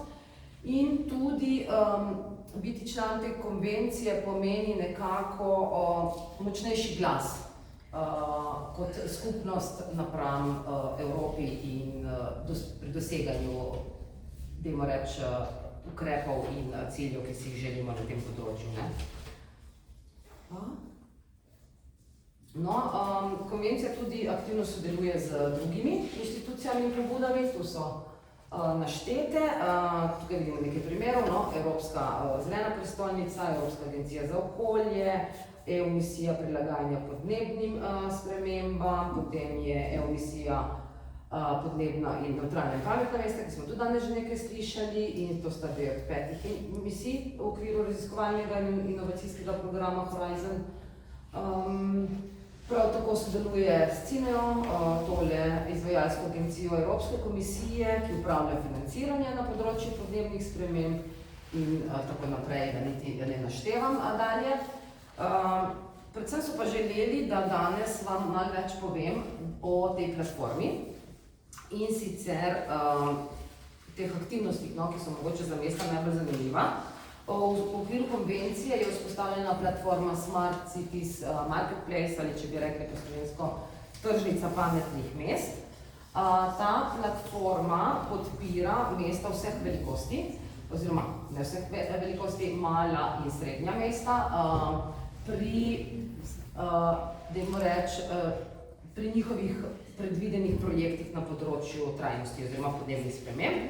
In tudi biti član te konvencije pomeni nekako močnejši glas kot skupnost napram Evropi in pri doseganju, dajmo reči, ukrepov in ciljev, ki si jih želimo na tem področju. No, konvencija tudi aktivno sodeluje z drugimi institucijami in pobudami, tu so naštete. Tukaj vidimo nekaj primerov, no? Evropska zelena prestolnica, Evropska agencija za okolje, EU misija prilagajanja podnebnim spremembam, potem je EU misija podnebna in nevtralna in pametna mesta, ki smo tudi danes že nekaj slišali, in to sta dve od 5 misij v okviru raziskovalnega in inovacijskega programa Horizon. Prav tako sodeluje s CINEO, tole izvajalsko agencijo Evropske komisije, ki upravlja financiranje na področju podnebnih sprememb in tako naprej, da niti ne naštevam dalje. Predvsem so pa želeli, da danes vam malo več povem o tej platformi in sicer teh aktivnostih, ki so mogoče za mesta najbolj zanimiva. V okviru konvencije je vzpostavljena platforma Smart Cities Marketplace, ali če bi rekli po slovensko, tržnica pametnih mest. Ta platforma podpira mesta vseh velikosti, oziroma ne vseh velikosti, mala in srednja mesta, pri njihovih predvidenih projektih na področju trajnosti oziroma podnebnih sprememb.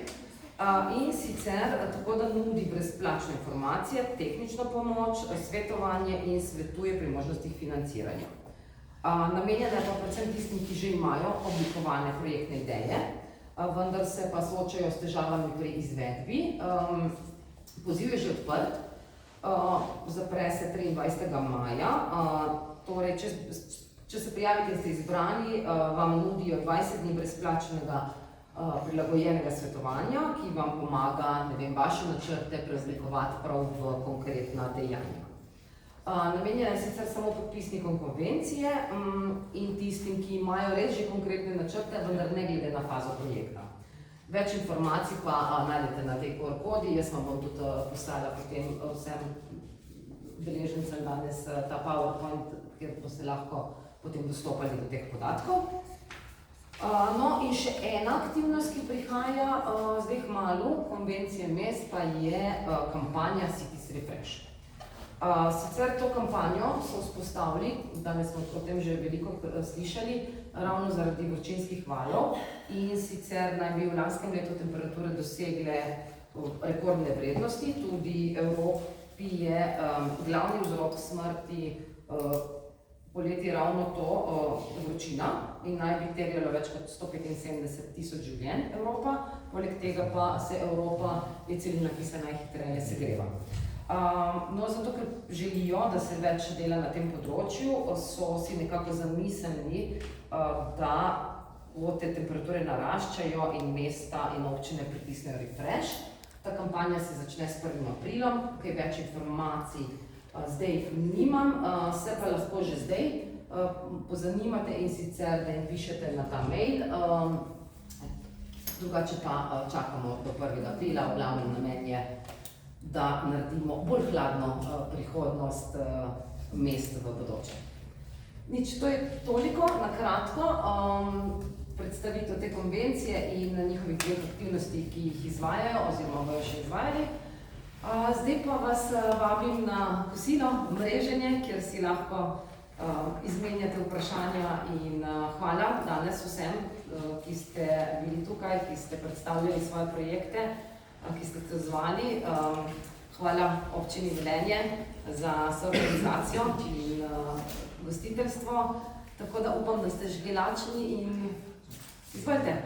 In sicer tako, da nudi brezplačne informacije, tehnično pomoč, svetovanje in svetuje pri možnostih financiranja. Namenjena je pa predvsem tistim, ki že imajo oblikovane projektne ideje, vendar se pa soočajo s težavami pri izvedbi. Poziv je že odprt, zapre se 23. maja, torej če se prijavite in ste izbrani, vam nudijo 20 dni brezplačnega prilagojenega svetovanja, ki vam pomaga, ne vem, vaše načrte preoblikovati prav v konkretna dejanja. Namenjena je sicer samo podpisnikom konvencije in tistim, ki imajo res že konkretne načrte, vendar ne glede na fazo projekta. Več informacij pa najdete na tej QR-kodi, jaz vam bom tudi poslala potem vsem deležencem danes ta PowerPoint, kjer boste lahko potem dostopali do teh podatkov. No in še ena aktivnost, ki prihaja zdaj kmalu, konvencije mest, pa je kampanja Cities Refresh. Sicer to kampanjo so vzpostavili, danes smo o tem že veliko slišali, ravno zaradi vročinskih valov in sicer naj bi v lanskem letu temperature dosegle rekordne vrednosti, tudi Evropi je glavni vzrok smrti poleti ravno to vročina in naj bi terjalo več kot 175.000 življenj Evropa, poleg tega pa se Evropa je celina, ki se najhitreje segreva. No, zato, ker želijo, da se več dela na tem področju, so si nekako zamislili, da te temperature naraščajo in mesta in občine pritisnejo refresh. Ta kampanja se začne s 1. aprilom, kaj več informacij zdaj nimam, se pa lahko že zdaj pozanimate in sicer, da jim pišete na ta mail, drugače pa čakamo do 1. aprila, v glavnem namen je, da naredimo bolj hladno prihodnost mest v bodoče. Nič, to je toliko, na kratko, predstavitev te konvencije in njihovih dveh aktivnosti, ki jih izvajajo oziroma bojo še izvajali. Zdaj pa vas vabim na kosilo, mreženje, kjer si lahko izmenjate vprašanja in hvala danes vsem, ki ste bili tukaj, ki ste predstavljali svoje projekte, ki ste se odzvali. Hvala občini Velenje za soorganizacijo in gostiteljstvo, tako da upam, da ste žgelačni in izvolite.